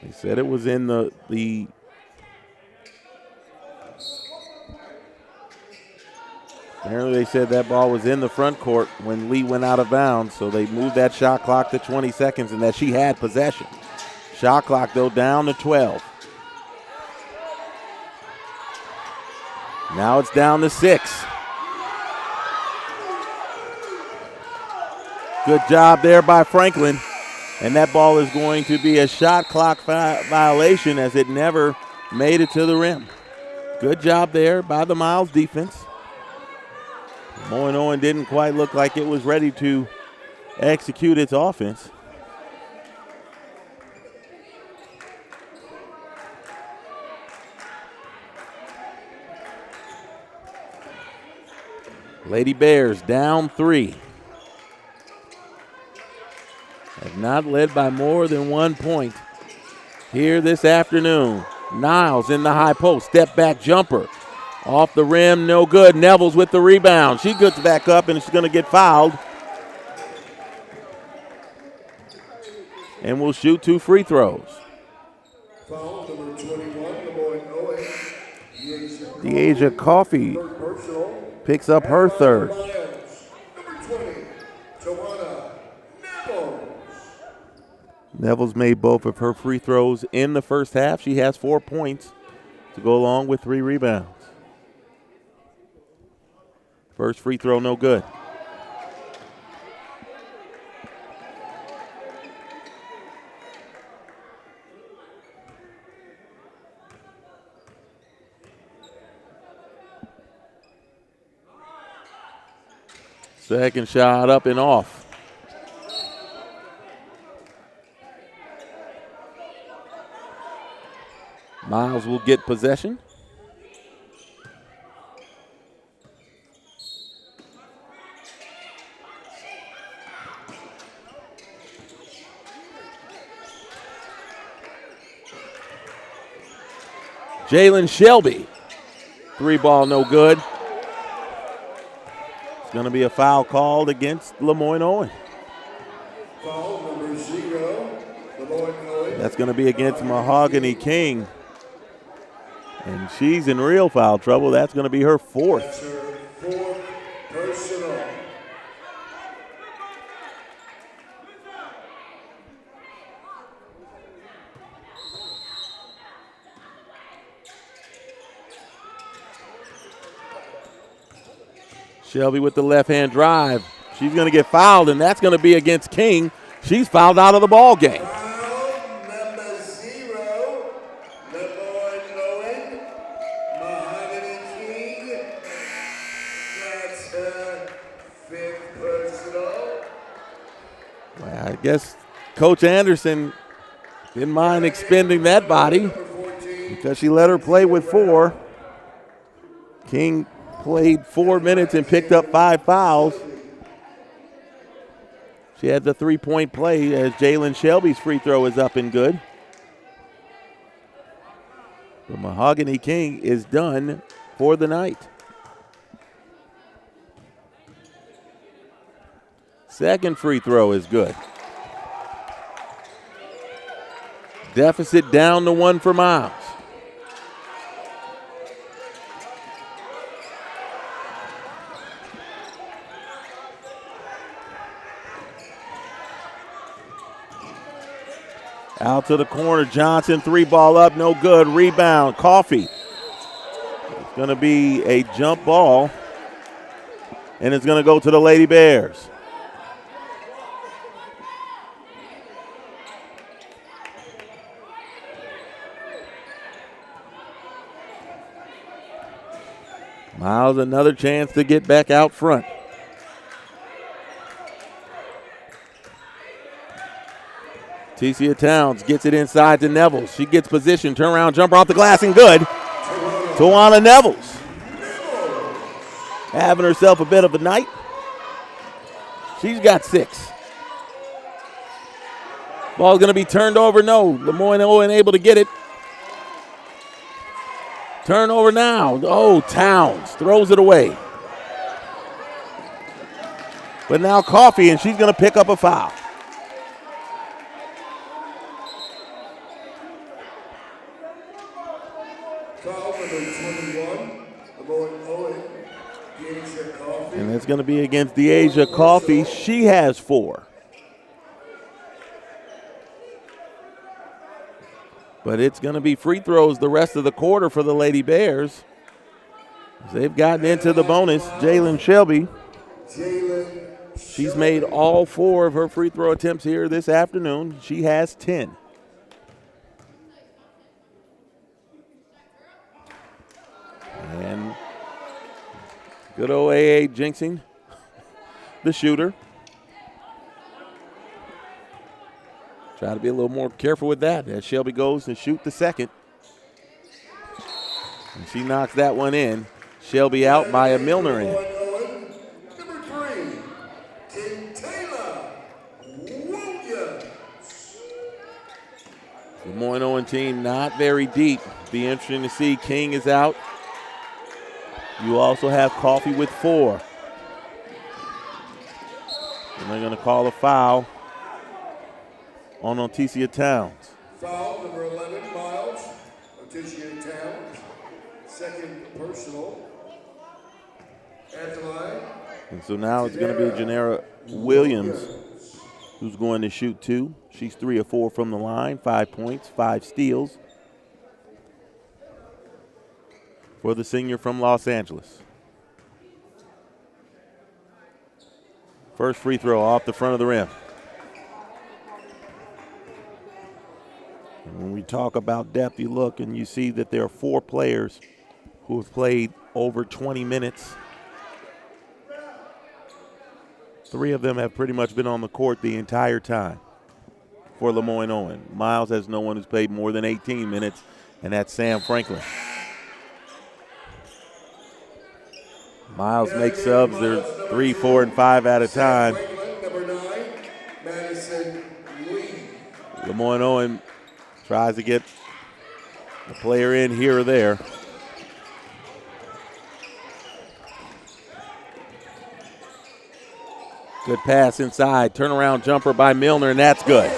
Speaker 1: They said it was in the apparently they said that ball was in the front court when Lee went out of bounds, so they moved that shot clock to 20 seconds and that she had possession. Shot clock, though, down to 12. Now it's down to 6. Good job there by Franklin. And that ball is going to be a shot clock violation as it never made it to the rim. Good job there by the Miles defense. LeMoyne-Owen didn't quite look like it was ready to execute its offense. Lady Bears down 3. Have not led by more than 1 point here this afternoon. Niles in the high post, step back jumper. Off the rim, no good. Nevels with the rebound. She gets back up and she's going to get fouled. And will shoot 2 free throws.
Speaker 2: Foul number 21, LeMoyne-Owen.
Speaker 1: Deasia Coffey picks up her third.
Speaker 2: Number 20, Tawana Nevels.
Speaker 1: Nevels made both of her free throws in the first half. She has 4 points to go along with 3 rebounds. First free throw, no good. Second shot up and off. Miles will get possession. Jalen Shelby. 3-ball, no good. It's going to be a foul called against LeMoyne-Owen.
Speaker 2: Foul number 0, LeMoyne-Owen.
Speaker 1: That's going to be against Mahogany King. And she's in real foul trouble. That's going to be her 4th.
Speaker 2: That's her 4th personal.
Speaker 1: Shelby with the left-hand drive. She's going to get fouled, and that's going to be against King. She's fouled out of the ball game.
Speaker 2: Foul number 0, LeMoyne-Owen. Mahogany King. That's her 5th personal.
Speaker 1: Well, I guess Coach Anderson didn't mind expending that body because she let her play with 4. King played 4 minutes and picked up 5 fouls. She had the 3-point play as Jalen Shelby's free throw is up and good. The Mahogany King is done for the night. Second free throw is good. Deficit down to 1 for Miles. Out to the corner, Johnson, 3-ball up, no good. Rebound, Coffee. It's going to be a jump ball, and it's going to go to the Lady Bears. Miles, another chance to get back out front. Tecia Towns gets it inside to Nevels. She gets position, turn around, jumper off the glass, and good. Tawana Nevels having herself a bit of a night. She's got 6. Ball's going to be turned over, no. LeMoyne-Owen able to get it. Turnover now. Oh, Towns throws it away. But now Coffee, and she's going to pick up a foul.
Speaker 2: Foul number 21, LeMoyne-Owen. Deasia Coffee.
Speaker 1: And it's going to be against Deasia Coffee. She has 4. But it's going to be free throws the rest of the quarter for the Lady Bears. They've gotten into the bonus. Jalen Shelby. She's made all 4 of her free throw attempts here this afternoon. She has 10. And good old AA jinxing the shooter. Try to be a little more careful with that as Shelby goes to shoot the second. And she knocks that one in. Shelby out by a Milner in.
Speaker 2: Number 3, Taylor Williams.
Speaker 1: The LeMoyne-Owen team not very deep. Be interesting to see. King is out. You also have Coffee with 4. And they're going to call a foul on Otesia Towns.
Speaker 2: Foul number 11, Miles. Otesia Towns. Second personal. At the line.
Speaker 1: And so now it's going to be Janera Williams who's going to shoot 2. She's 3 of 4 from the line, 5 points, 5 steals for the senior from Los Angeles. First free throw off the front of the rim. And when we talk about depth, you look and you see that there are 4 players who have played over 20 minutes. 3 of them have pretty much been on the court the entire time for LeMoyne-Owen. Miles has no one who's played more than 18 minutes, and that's Sam Franklin. Miles makes subs. They're 3, 4, and 5 at a time.
Speaker 2: Number 9, Madison Lee.
Speaker 1: LeMoyne-Owen tries to get the player in here or there. Good pass inside. Turnaround jumper by Milner, and that's good.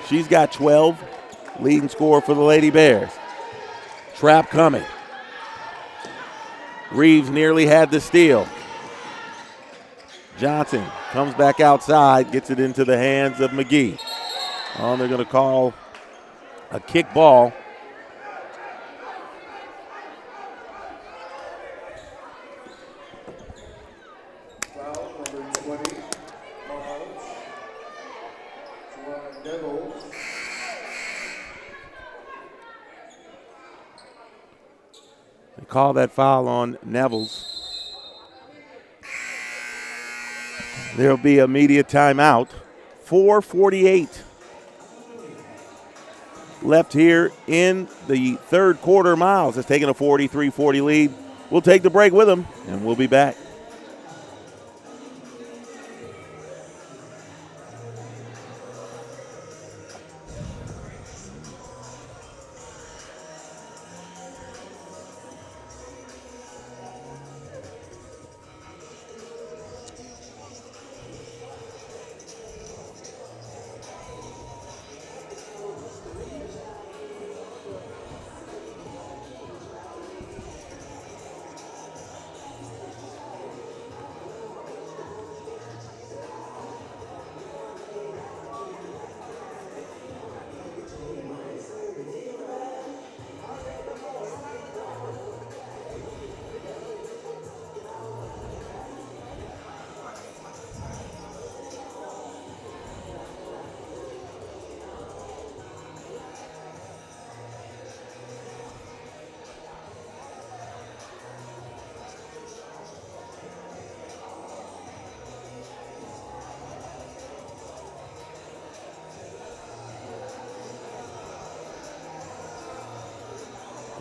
Speaker 1: She's got 12. Leading scorer for the Lady Bears. Trap coming. Reeves nearly had the steal. Johnson comes back outside, gets it into the hands of McGee. They're going to call a kick ball.
Speaker 2: Foul number 20, Neville.
Speaker 1: They call that foul on Neville's. There'll be a media timeout. 4:48 left here in the third quarter. Miles has taken a 43-40 lead. We'll take the break with them, and we'll be back.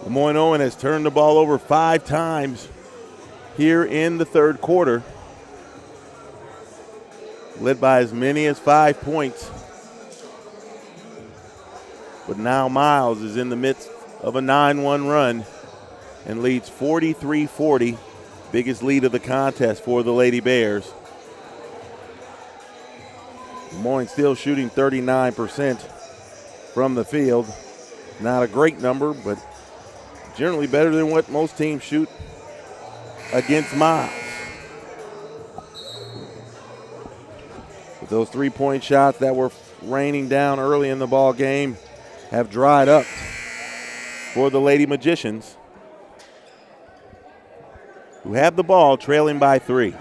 Speaker 1: LeMoyne-Owen has turned the ball over 5 times here in the third quarter, led by as many as 5 points. But now Miles is in the midst of a 9-1 run and leads 43-40, biggest lead of the contest for the Lady Bears. LeMoyne still shooting 39% from the field. Not a great number, but generally better than what most teams shoot against Miles. But those three-point shots that were raining down early in the ball game have dried up for the Lady Magicians, who have the ball trailing by 3.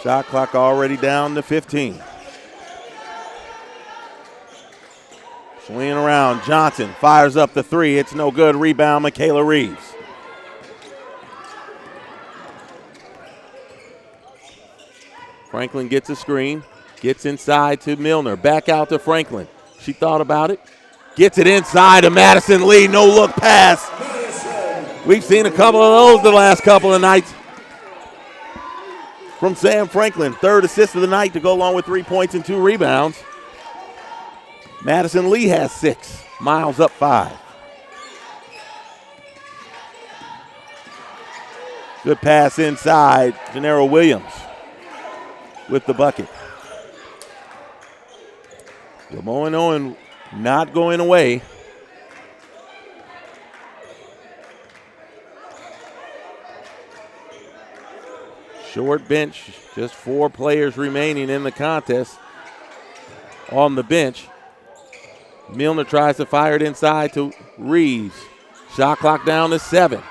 Speaker 1: Shot clock already down to 15. Swinging around, Johnson fires up the 3. It's no good. Rebound, Michaela Reeves. Franklin gets a screen, gets inside to Milner. Back out to Franklin. She thought about it. Gets it inside to Madison Lee. No look pass. We've seen a couple of those the last couple of nights from Sam Franklin. Third assist of the night to go along with 3 points and 2 rebounds. Madison Lee has 6. Miles up 5. Good pass inside. Gennaro Williams with the bucket. LeMoyne-Owen not going away. Short bench, just 4 players remaining in the contest on the bench. Milner tries to fire it inside to Reeves. Shot clock down to 7.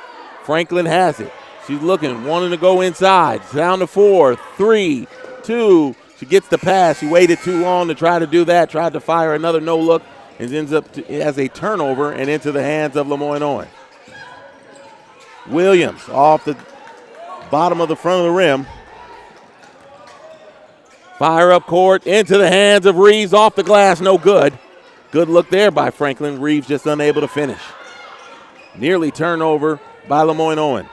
Speaker 1: Franklin has it. She's looking, wanting to go inside. Down to 4, 3, 2. She gets the pass. She waited too long to try to do that. Tried to fire another no look and ends up as a turnover and into the hands of LeMoyne-Owen. Williams off the bottom of the front of the rim. Fire up court into the hands of Reeves, off the glass, no good. Good look there by Franklin. Reeves just unable to finish. Nearly turnover by LeMoyne-Owen.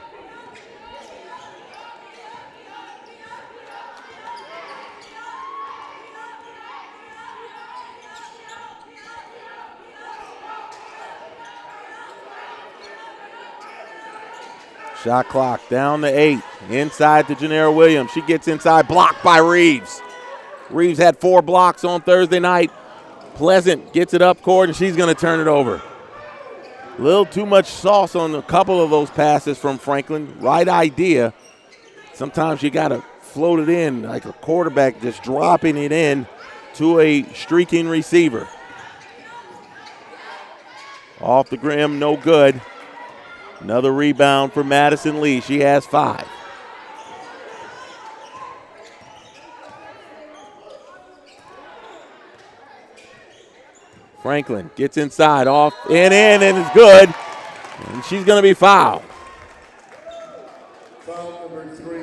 Speaker 1: Shot clock down to 8. Inside to Janera Williams. She gets inside, blocked by Reeves. Reeves had 4 blocks on Thursday night. Pleasant gets it up court, and she's going to turn it over. A little too much sauce on a couple of those passes from Franklin. Right idea. Sometimes you got to float it in like a quarterback, just dropping it in to a streaking receiver. Off the rim, no good. Another rebound for Madison Lee. She has 5. Franklin gets inside, off and in, and it's good. And she's going to be fouled.
Speaker 2: Foul number 3,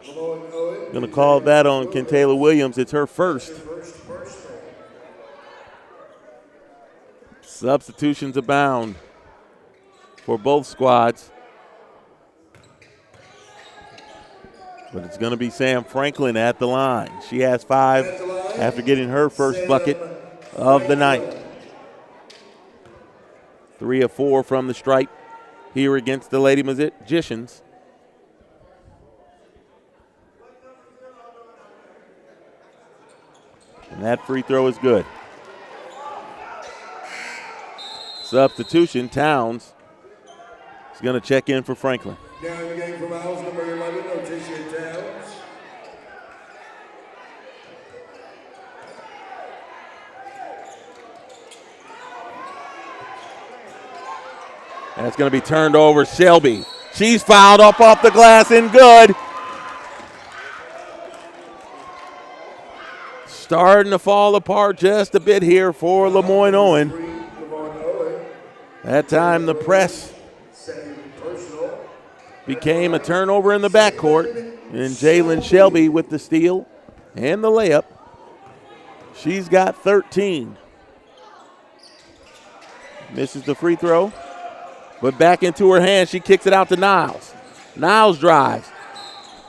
Speaker 2: LeMoyne-Owen.
Speaker 1: Going to call that on Kentayla Williams. It's her first. Substitutions abound for both squads. But it's going to be Sam Franklin at the line. She has 5 after getting her first bucket of the night. 3 of 4 from the stripe here against the Lady Magicians. And that free throw is good. Substitution, Towns is going to check in for Franklin.
Speaker 2: Down the game from house number 11, Otisha Towns.
Speaker 1: And it's going to be turned over. Shelby. She's fouled up off the glass and good. Starting to fall apart just a bit here for LeMoyne-Owen. That time the press became a turnover in the backcourt. And Jalen Shelby with the steal and the layup. She's got 13. Misses the free throw. But back into her hand, she kicks it out to Niles. Niles drives.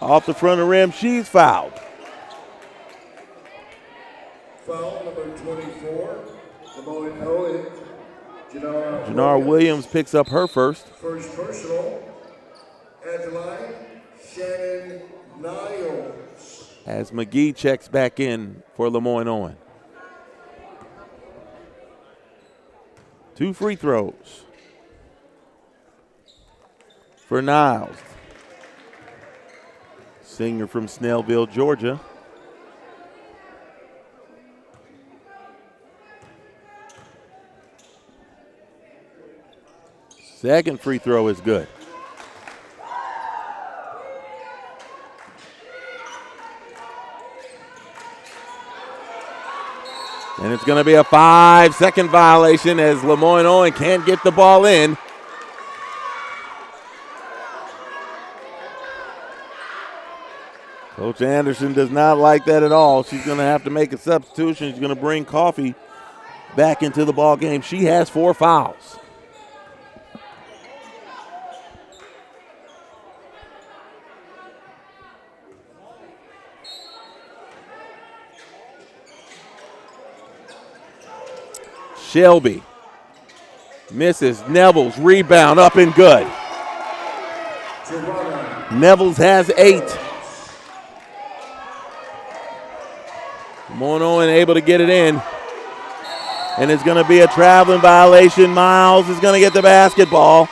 Speaker 1: Off the front of the rim, she's fouled.
Speaker 2: Foul number 24, LeMoyne-Owen.
Speaker 1: Janara Williams picks up her first.
Speaker 2: First personal. At the line, Shannon Niles.
Speaker 1: As McGee checks back in for LeMoyne-Owen. 2 free throws for Niles. Senior from Snellville, Georgia. Second free throw is good. And it's going to be a 5-second violation as LeMoyne-Owen can't get the ball in. Coach Anderson does not like that at all. She's going to have to make a substitution. She's going to bring Coffey back into the ball game. She has 4 fouls. Shelby misses. Nevels rebound up and good. Nevels has 8. LeMoyne-Owen able to get it in. And it's going to be a traveling violation. Miles is going to get the basketball.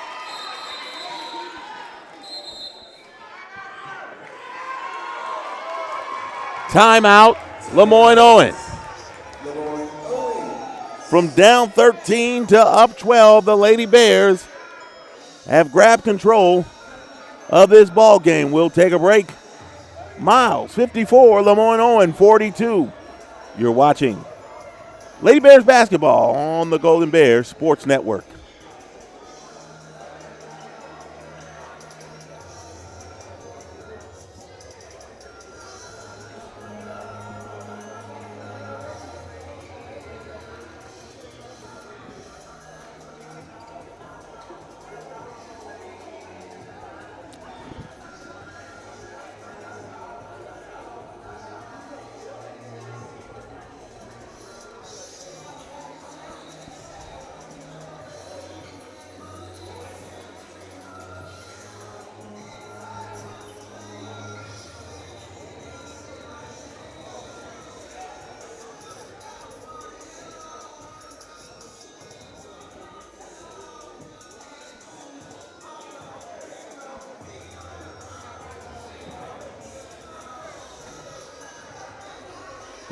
Speaker 1: Timeout, LeMoyne-Owen. From down 13 to up 12, the Lady Bears have grabbed control of this ball game. We'll take a break. Miles, 54, LeMoyne-Owen, 42. You're watching Lady Bears basketball on the Golden Bears Sports Network.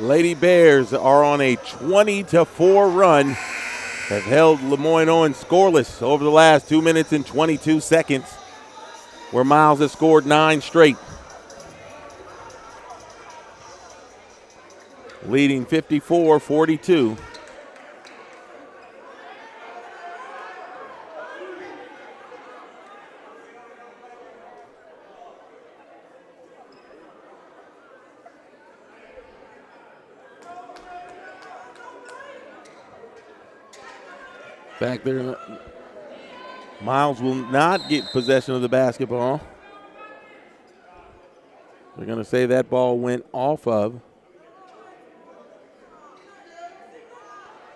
Speaker 1: Lady Bears are on a 20-4 run. Have held LeMoyne-Owen scoreless over the last 2 minutes and 22 seconds, where Miles has scored 9 straight. Leading 54-42. Back there, Miles will not get possession of the basketball. They're going to say that ball went off of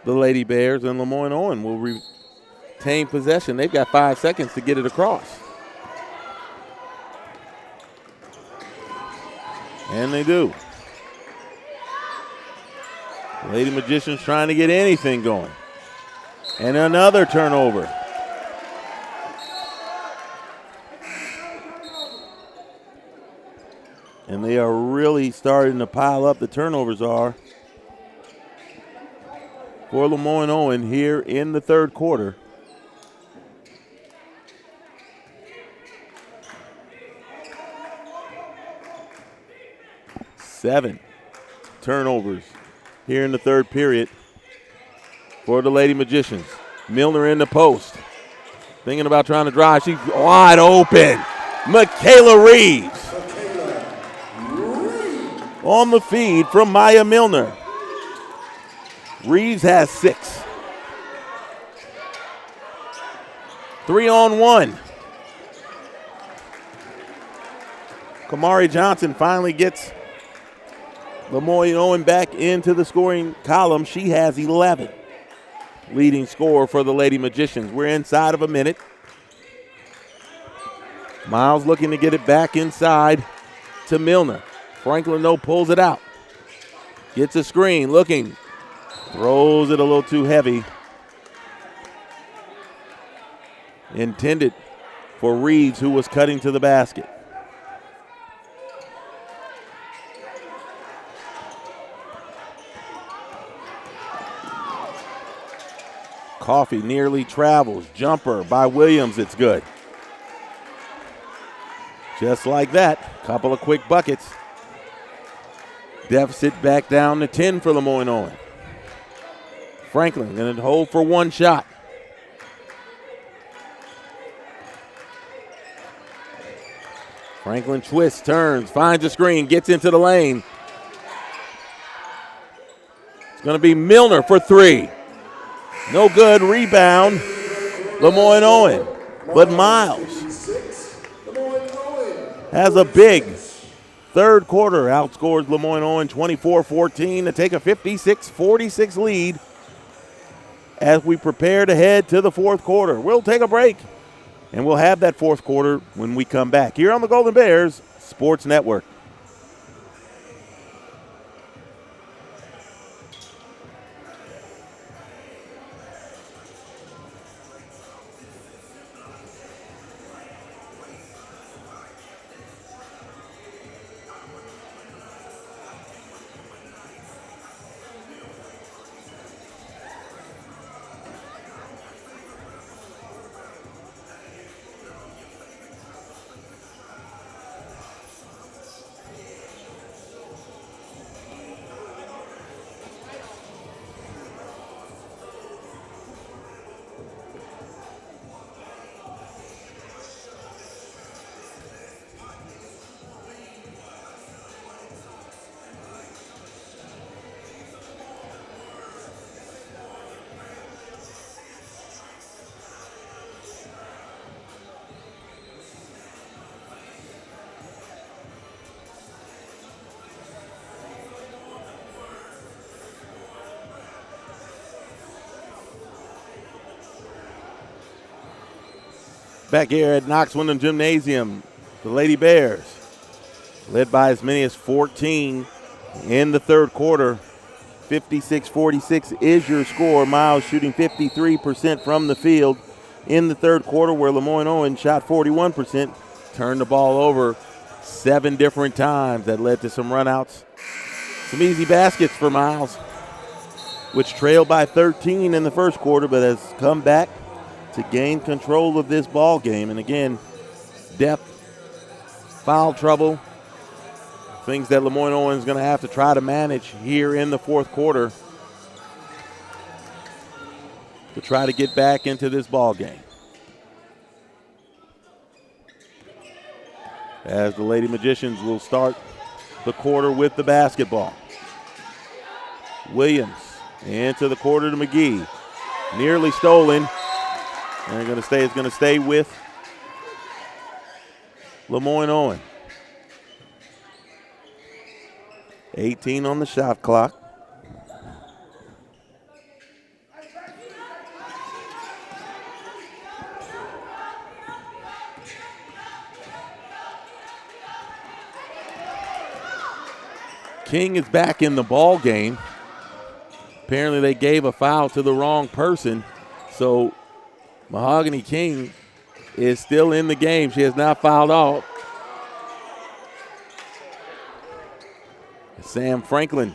Speaker 1: the Lady Bears, and LeMoyne-Owen will retain possession. They've got 5 seconds to get it across. And they do. Lady Magicians trying to get anything going. And another turnover. And they are really starting to pile up. The turnovers are for LeMoyne-Owen here in the third quarter. Seven turnovers here in the third period for the Lady Magicians. Milner in the post. Thinking about trying to drive. She's wide open. Michaela Reeves. On the feed from Maya Milner. Reeves has 6. 3-on-1. Kamari Johnson finally gets LeMoyne-Owen back into the scoring column. She has 11. Leading scorer for the Lady Magicians. We're inside of a minute. Miles looking to get it back inside to Milner. Franklin, though, pulls it out. Gets a screen, looking. Throws it a little too heavy. Intended for Reeves, who was cutting to the basket. Coffey nearly travels. Jumper by Williams, it's good. Just like that, couple of quick buckets. Deficit back down to 10 for LeMoyne-Owen. Franklin going to hold for one shot. Franklin twists, turns, finds a screen, gets into the lane. It's going to be Milner for 3. No good, rebound, LeMoyne-Owen. But Miles has a big third quarter, outscores LeMoyne-Owen 24-14 to take a 56-46 lead as we prepare to head to the fourth quarter. We'll take a break, and we'll have that fourth quarter when we come back here on the Golden Bears Sports Network. Back here at Knox Windham Gymnasium, the Lady Bears, led by as many as 14 in the third quarter. 56-46 is your score. Miles shooting 53% from the field in the third quarter, where LeMoyne-Owen shot 41%, turned the ball over 7 different times. That led to some runouts, Some easy baskets for Miles, which trailed by 13 in the first quarter, but has come back to gain control of this ball game. And again, depth, foul trouble, things that LeMoyne-Owen is going to have to try to manage here in the fourth quarter to try to get back into this ball game. As the Lady Magicians will start the quarter with the basketball. Williams into the quarter to McGee. Nearly stolen. And it's going to stay with LeMoyne-Owen. 18 on the shot clock. King is back in the ball game. Apparently they gave a foul to the wrong person, so Mahogany King is still in the game. She has not fouled off. Sam Franklin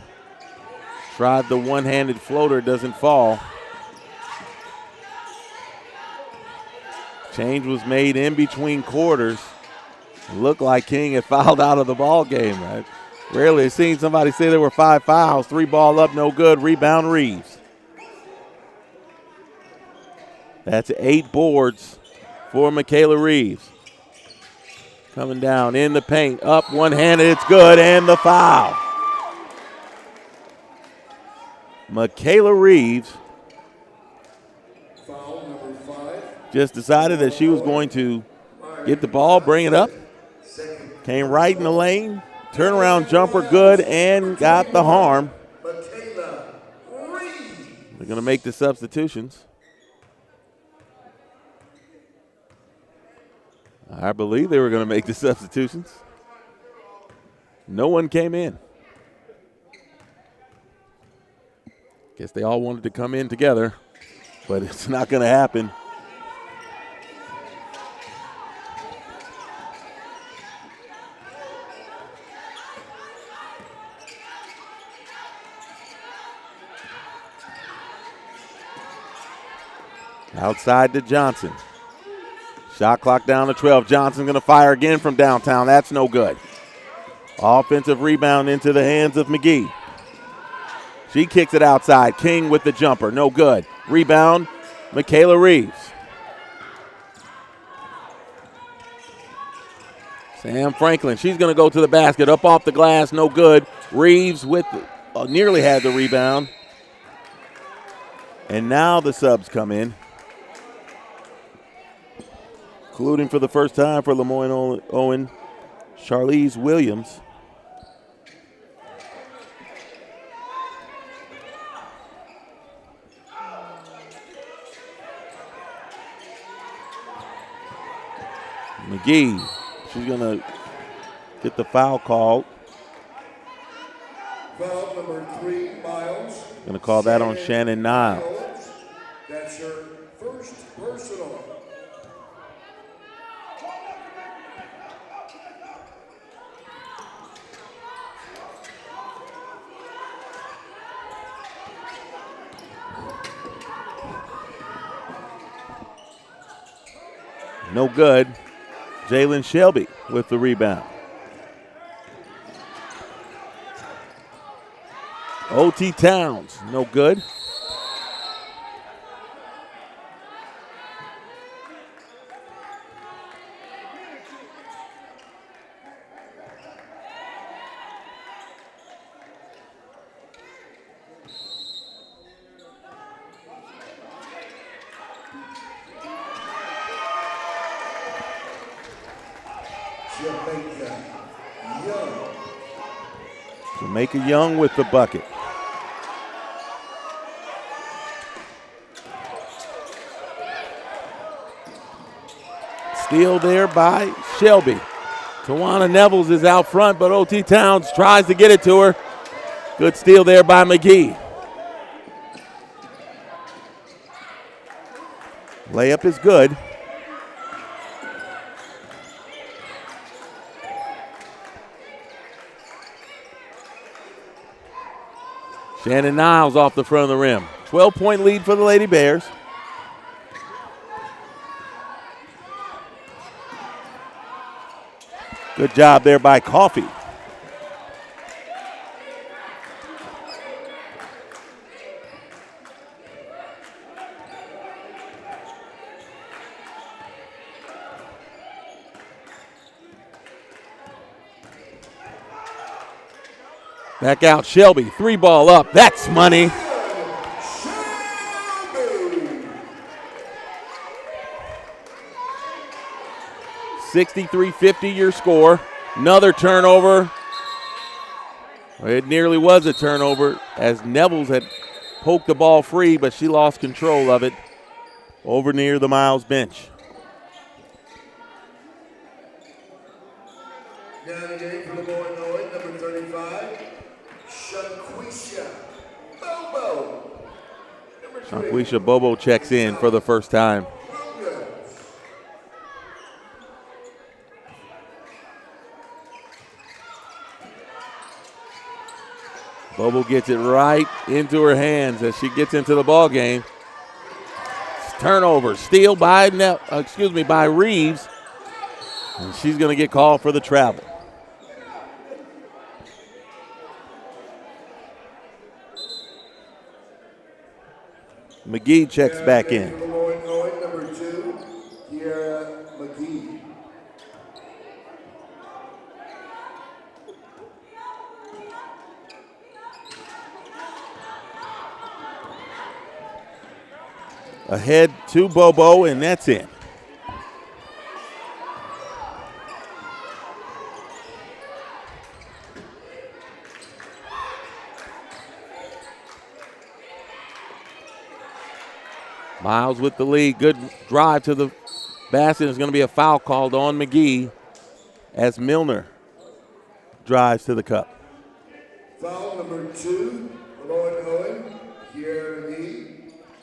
Speaker 1: tried the one-handed floater, doesn't fall. Change was made in between quarters. It looked like King had fouled out of the ball game. Right? Rarely have seen somebody say there were 5 fouls. 3 ball up, no good. Rebound Reeves. That's 8 boards for Michaela Reeves. Coming down in the paint, up one-handed, it's good, and the foul. Michaela Reeves
Speaker 2: Foul number 5.
Speaker 1: just decided that she was going to get the ball, bring it up. Came right in the lane. Turnaround jumper good and got the harm.
Speaker 2: Michaela Reeves.
Speaker 1: They're going to make the substitutions. I believe they were going to make the substitutions. No one came in. Guess they all wanted to come in together, but it's not going to happen. Outside to Johnson. Shot clock down to 12. Johnson's going to fire again from downtown. That's no good. Offensive rebound into the hands of McGee. She kicks it outside. King with the jumper. No good. Rebound, Michaela Reeves. Sam Franklin. She's going to go to the basket. Up off the glass. No good. Reeves with nearly had the rebound. And now the subs come in. Including for the first time for LeMoyne-Owen, Charlize Williams. McGee, she's going to get the foul called.
Speaker 2: Foul number 3, Miles.
Speaker 1: Going to call that on Shannon Niles.
Speaker 2: That's her first personal.
Speaker 1: No good. Jalen Shelby with the rebound. O.T. Towns, no good. Jamaica Young with the bucket. Steal there by Shelby. Tawana Nevels is out front, but O.T. Towns tries to get it to her. Good steal there by McGee. Layup is good. Shannon Niles off the front of the rim. 12-point lead for the Lady Bears. Good job there by Coffey. Back out Shelby, 3-ball up, that's money.
Speaker 2: Shelby.
Speaker 1: 63-50 your score. Another turnover. It nearly was a turnover as Nevels had poked the ball free, but she lost control of it over near the Miles bench.
Speaker 2: Now the game for LeMoyne-Owen, number 35, Shanquisha Bobo.
Speaker 1: Shanquisha Bobo checks in for the first time. Bobo gets it right into her hands as she gets into the ball game. Turnover, steal by by Reeves, and she's going to get called for the travel. McGee checks back in.
Speaker 2: LeMoyne-Owen, number 2, Kiara McGee.
Speaker 1: Ahead to Bobo, and that's in. Miles with the lead. Good drive to the basket. There's going to be a foul called on McGee as Milner drives to the cup.
Speaker 2: Foul number 2, LeMoyne-Owen, Kiara McGee.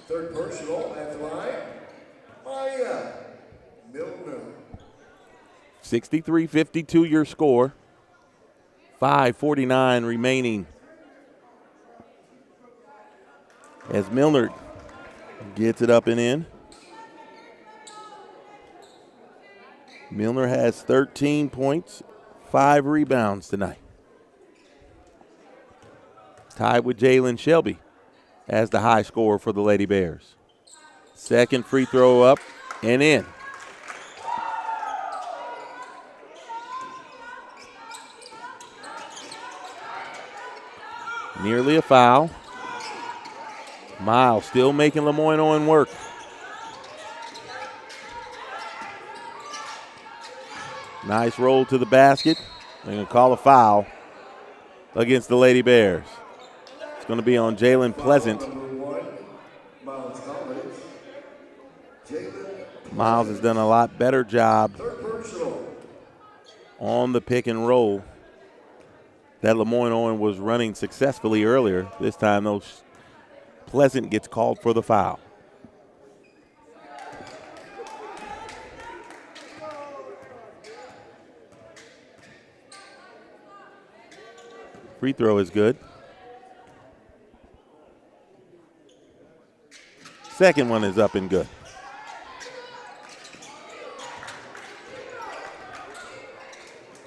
Speaker 2: Third personal at the line, Maya Milner.
Speaker 1: 63-52 your score. 5:49 remaining as Milner gets it up and in. Milner has 13 points, 5 rebounds tonight. Tied with Jalen Shelby as the high scorer for the Lady Bears. Second free throw up and in. Nearly a foul. Miles still making LeMoyne-Owen work. Nice roll to the basket. They're going to call a foul against the Lady Bears. It's going to be on Jalen Pleasant. Miles has done a lot better job on the pick and roll that LeMoyne-Owen was running successfully earlier. This time, though, Pleasant gets called for the foul. Free throw is good. Second one is up and good.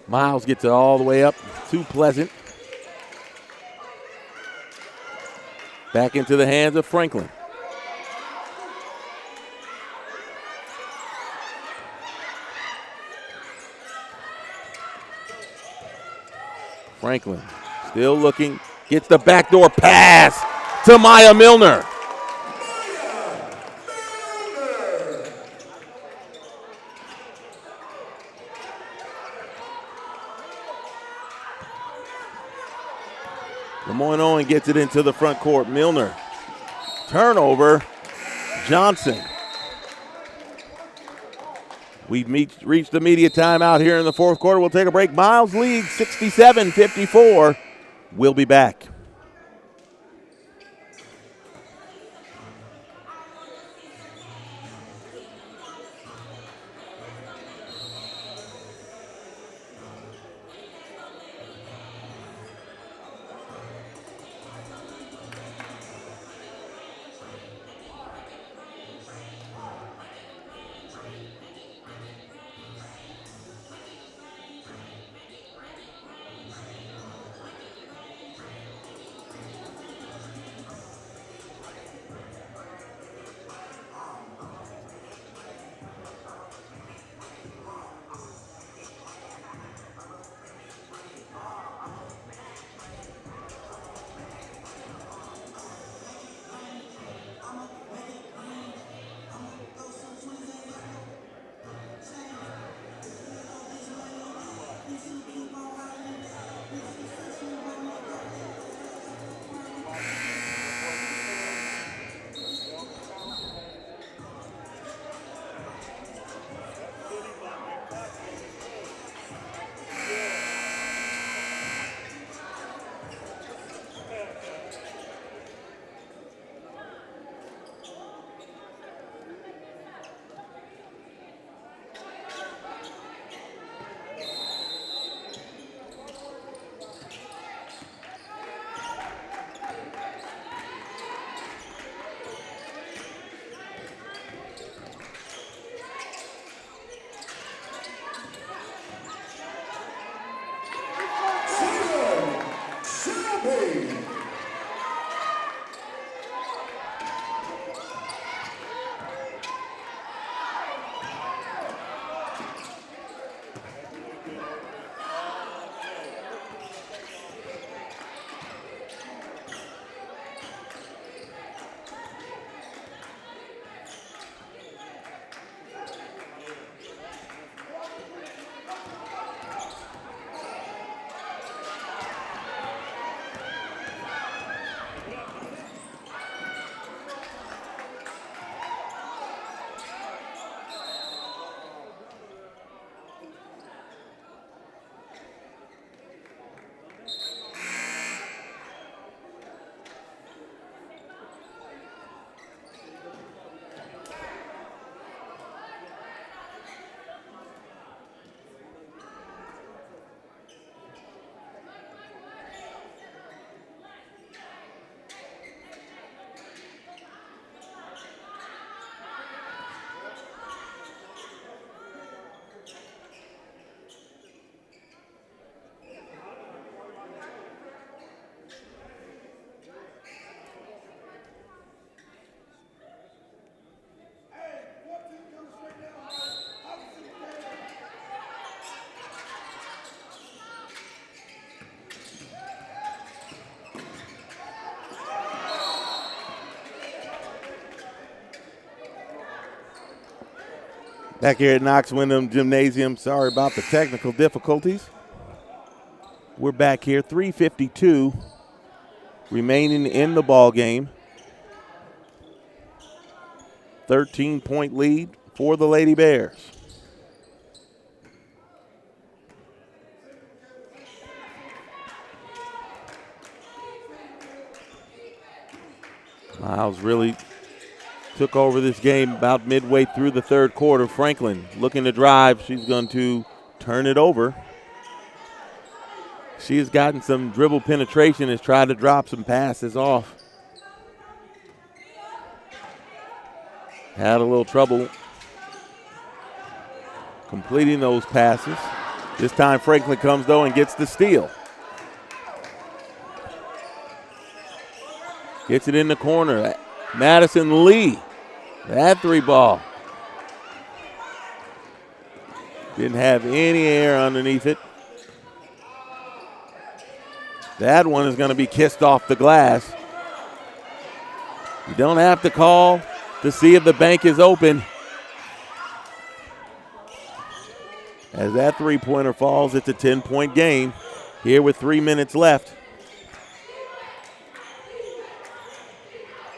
Speaker 1: Miles gets it all the way up to Pleasant. Back into the hands of Franklin. Franklin still looking, gets the backdoor pass to Maya Milner. LeMoyne-Owen gets it into the front court. Milner. Turnover. Johnson. We've reached the media timeout here in the fourth quarter. We'll take a break. Miles leads 67-54. We'll be back. Back here at Knox Windham Gymnasium. Sorry about the technical difficulties. We're back here, 3:52 remaining in the ball game. 13-point lead for the Lady Bears. Miles really took over this game about midway through the third quarter. Franklin looking to drive. She's going to turn it over. She has gotten some dribble penetration, has tried to drop some passes off. Had a little trouble completing those passes. This time Franklin comes though and gets the steal. Gets it in the corner. Madison Lee, that three ball. Didn't have any air underneath it. That one is going to be kissed off the glass. You don't have to call to see if the bank is open. As that three-pointer falls, it's a 10-point game here with 3 minutes left.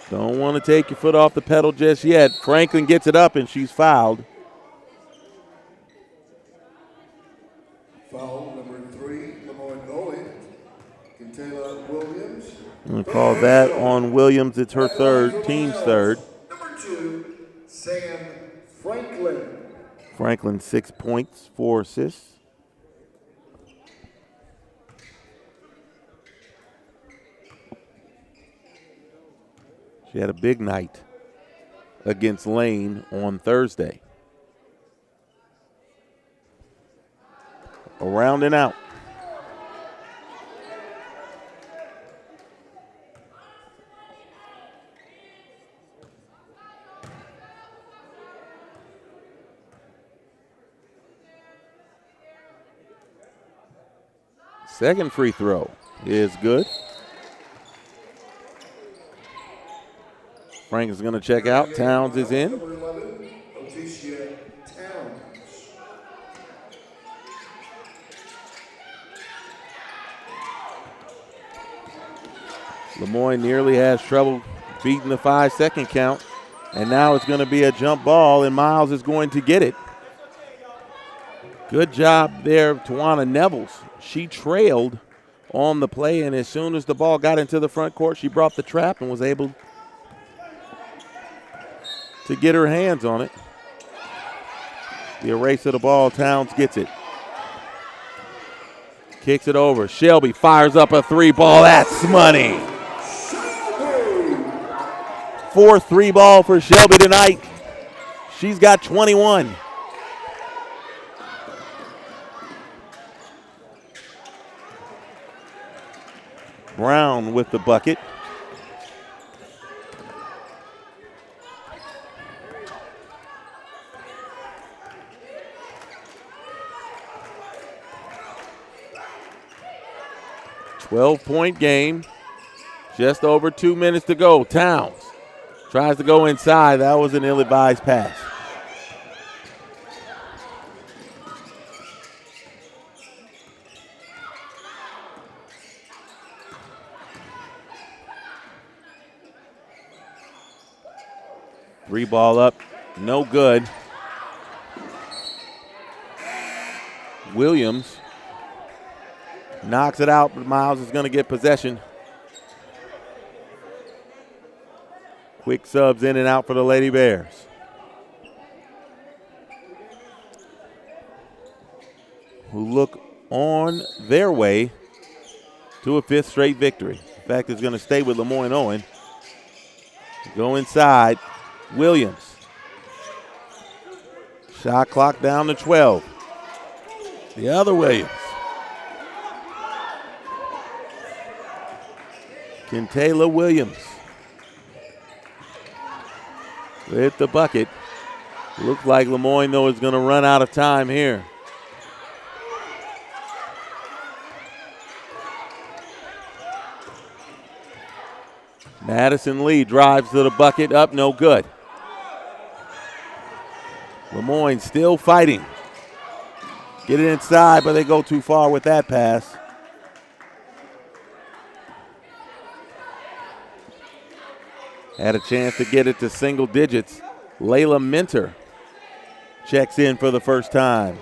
Speaker 1: Don't want to take your foot off the pedal just yet. Franklin gets it up and she's fouled.
Speaker 2: Foul number 3, LeMoyne-Owen. Kentayla Williams.
Speaker 1: I'm going to call that on Williams. It's her third, team's third.
Speaker 2: Number 2, Sam Franklin.
Speaker 1: Franklin 6 points, 4 assists. She had a big night against Lane on Thursday. Around and out. Second free throw is good. Frank is going to check out. Towns is in.
Speaker 2: Number 11, Otisha Towns.
Speaker 1: LeMoyne nearly has trouble beating the 5-second count. And now it's going to be a jump ball, and Miles is going to get it. Good job there, Tawana Nevels. She trailed on the play, and as soon as the ball got into the front court, she brought the trap and was able to get her hands on it. The erase of the ball, Towns gets it. Kicks it over. Shelby fires up a three ball. That's money. 4-3 ball for Shelby tonight. She's got 21. Brown with the bucket. .12-point game. Just over 2 minutes to go. Towns tries to go inside. That was an ill-advised pass. Three ball up, no good. Williams knocks it out, but Miles is going to get possession. Quick subs in and out for the Lady Bears. Who look on their way to a 5th straight victory. In fact, it's going to stay with LeMoyne-Owen. Go inside. Williams. Shot clock down to 12. The other Williams. Kentayla Williams with the bucket. Looks like LeMoyne, though, is going to run out of time here. Madison Lee drives to the bucket, up, no good. LeMoyne still fighting. Get it inside, but they go too far with that pass. Had a chance to get it to single digits. Layla Minter checks in for the first time.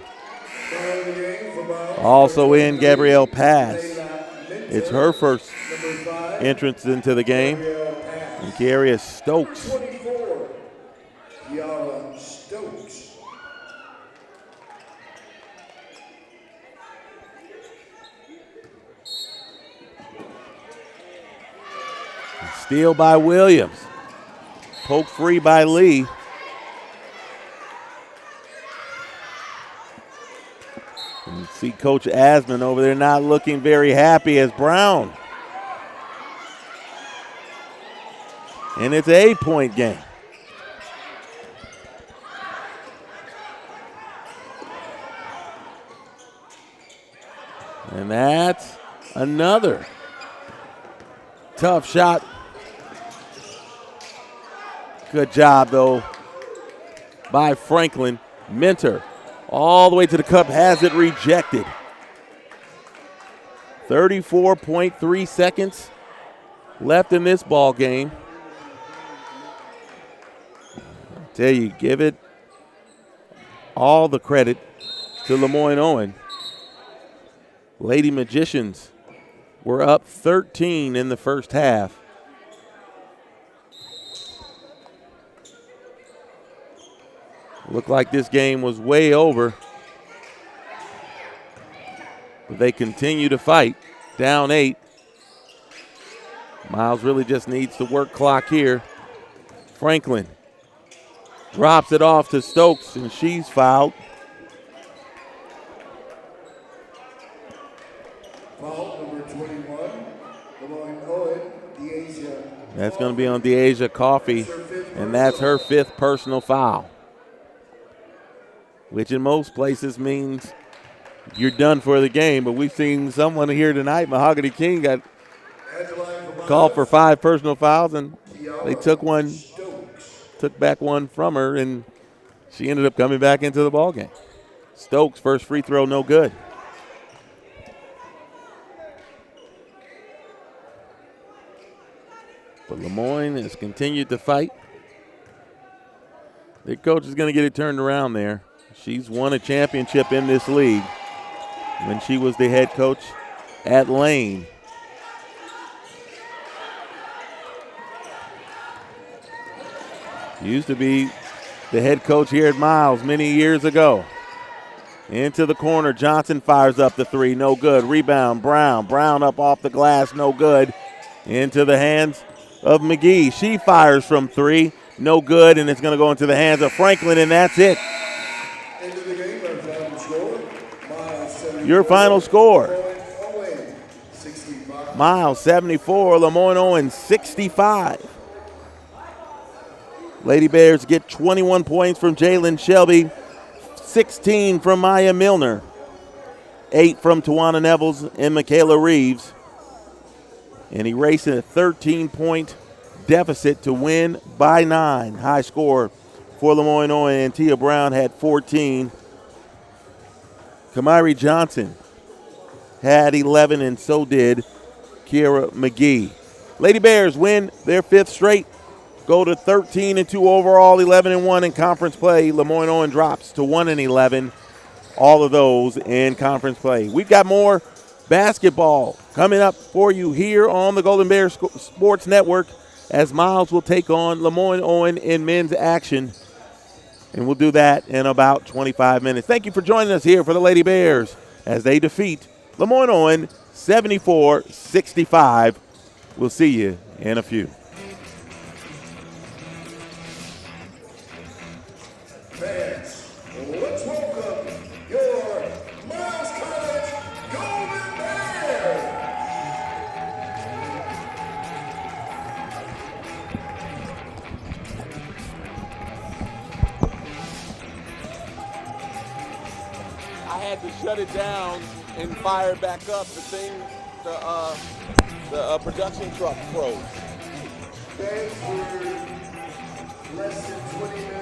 Speaker 1: Also in, Gabrielle Pass. It's her first entrance into the game. And Kiara Stokes. Steal by Williams. Poke free by Lee. And you see Coach Asman over there not looking very happy as Brown. And it's an 8-point game. And that's another tough shot. Good job, though, by Franklin. Minter all the way to the cup, has it rejected. 34.3 seconds left in this ball game. I tell you, give it all the credit to LeMoyne-Owen. Lady Magicians were up 13 in the first half. Looked like this game was way over. But they continue to fight. Down 8. Miles really just needs to work clock here. Franklin drops it off to Stokes, and she's fouled.
Speaker 2: Foul number 21, LeMoyne-Owen, DeAsia.
Speaker 1: That's going to be on DeAsia Coffey, and that's her 5th personal foul, which in most places means you're done for the game. But we've seen someone here tonight, Mahogany King, got called for 5 personal fouls, and they took back one from her, and she ended up coming back into the ballgame. Stokes' first free throw, no good. But LeMoyne has continued to fight. Their coach is going to get it turned around there. She's won a championship in this league when she was the head coach at Lane. Used to be the head coach here at Miles many years ago. Into the corner, Johnson fires up the 3, no good. Rebound, Brown. Brown up off the glass, no good. Into the hands of McGee. She fires from 3, no good, and it's going to go into the hands of Franklin, and that's it. Your final score. Miles 74, LeMoyne-Owen 65. Lady Bears get 21 points from Jalen Shelby, 16 from Maya Milner, 8 from Tawana Nevels and Michaela Reeves, and erasing a 13-point deficit to win by 9. High score for LeMoyne-Owen, and Tia Brown had 14. Kamari Johnson had 11, and so did Kiera McGee. Lady Bears win their 5th straight, go to 13-2 overall, 11-1 in conference play. LeMoyne-Owen drops to 1-11. All of those in conference play. We've got more basketball coming up for you here on the Golden Bears Sports Network as Miles will take on LeMoyne-Owen in men's action. And we'll do that in about 25 minutes. Thank you for joining us here for the Lady Bears as they defeat LeMoyne-Owen 74-65. We'll see you in a few.
Speaker 2: Fans, let's welcome your Miles College Golden Bears.
Speaker 1: I had to shut it down and fire it back up. The production truck froze.
Speaker 2: Fans, we're less than 20 minutes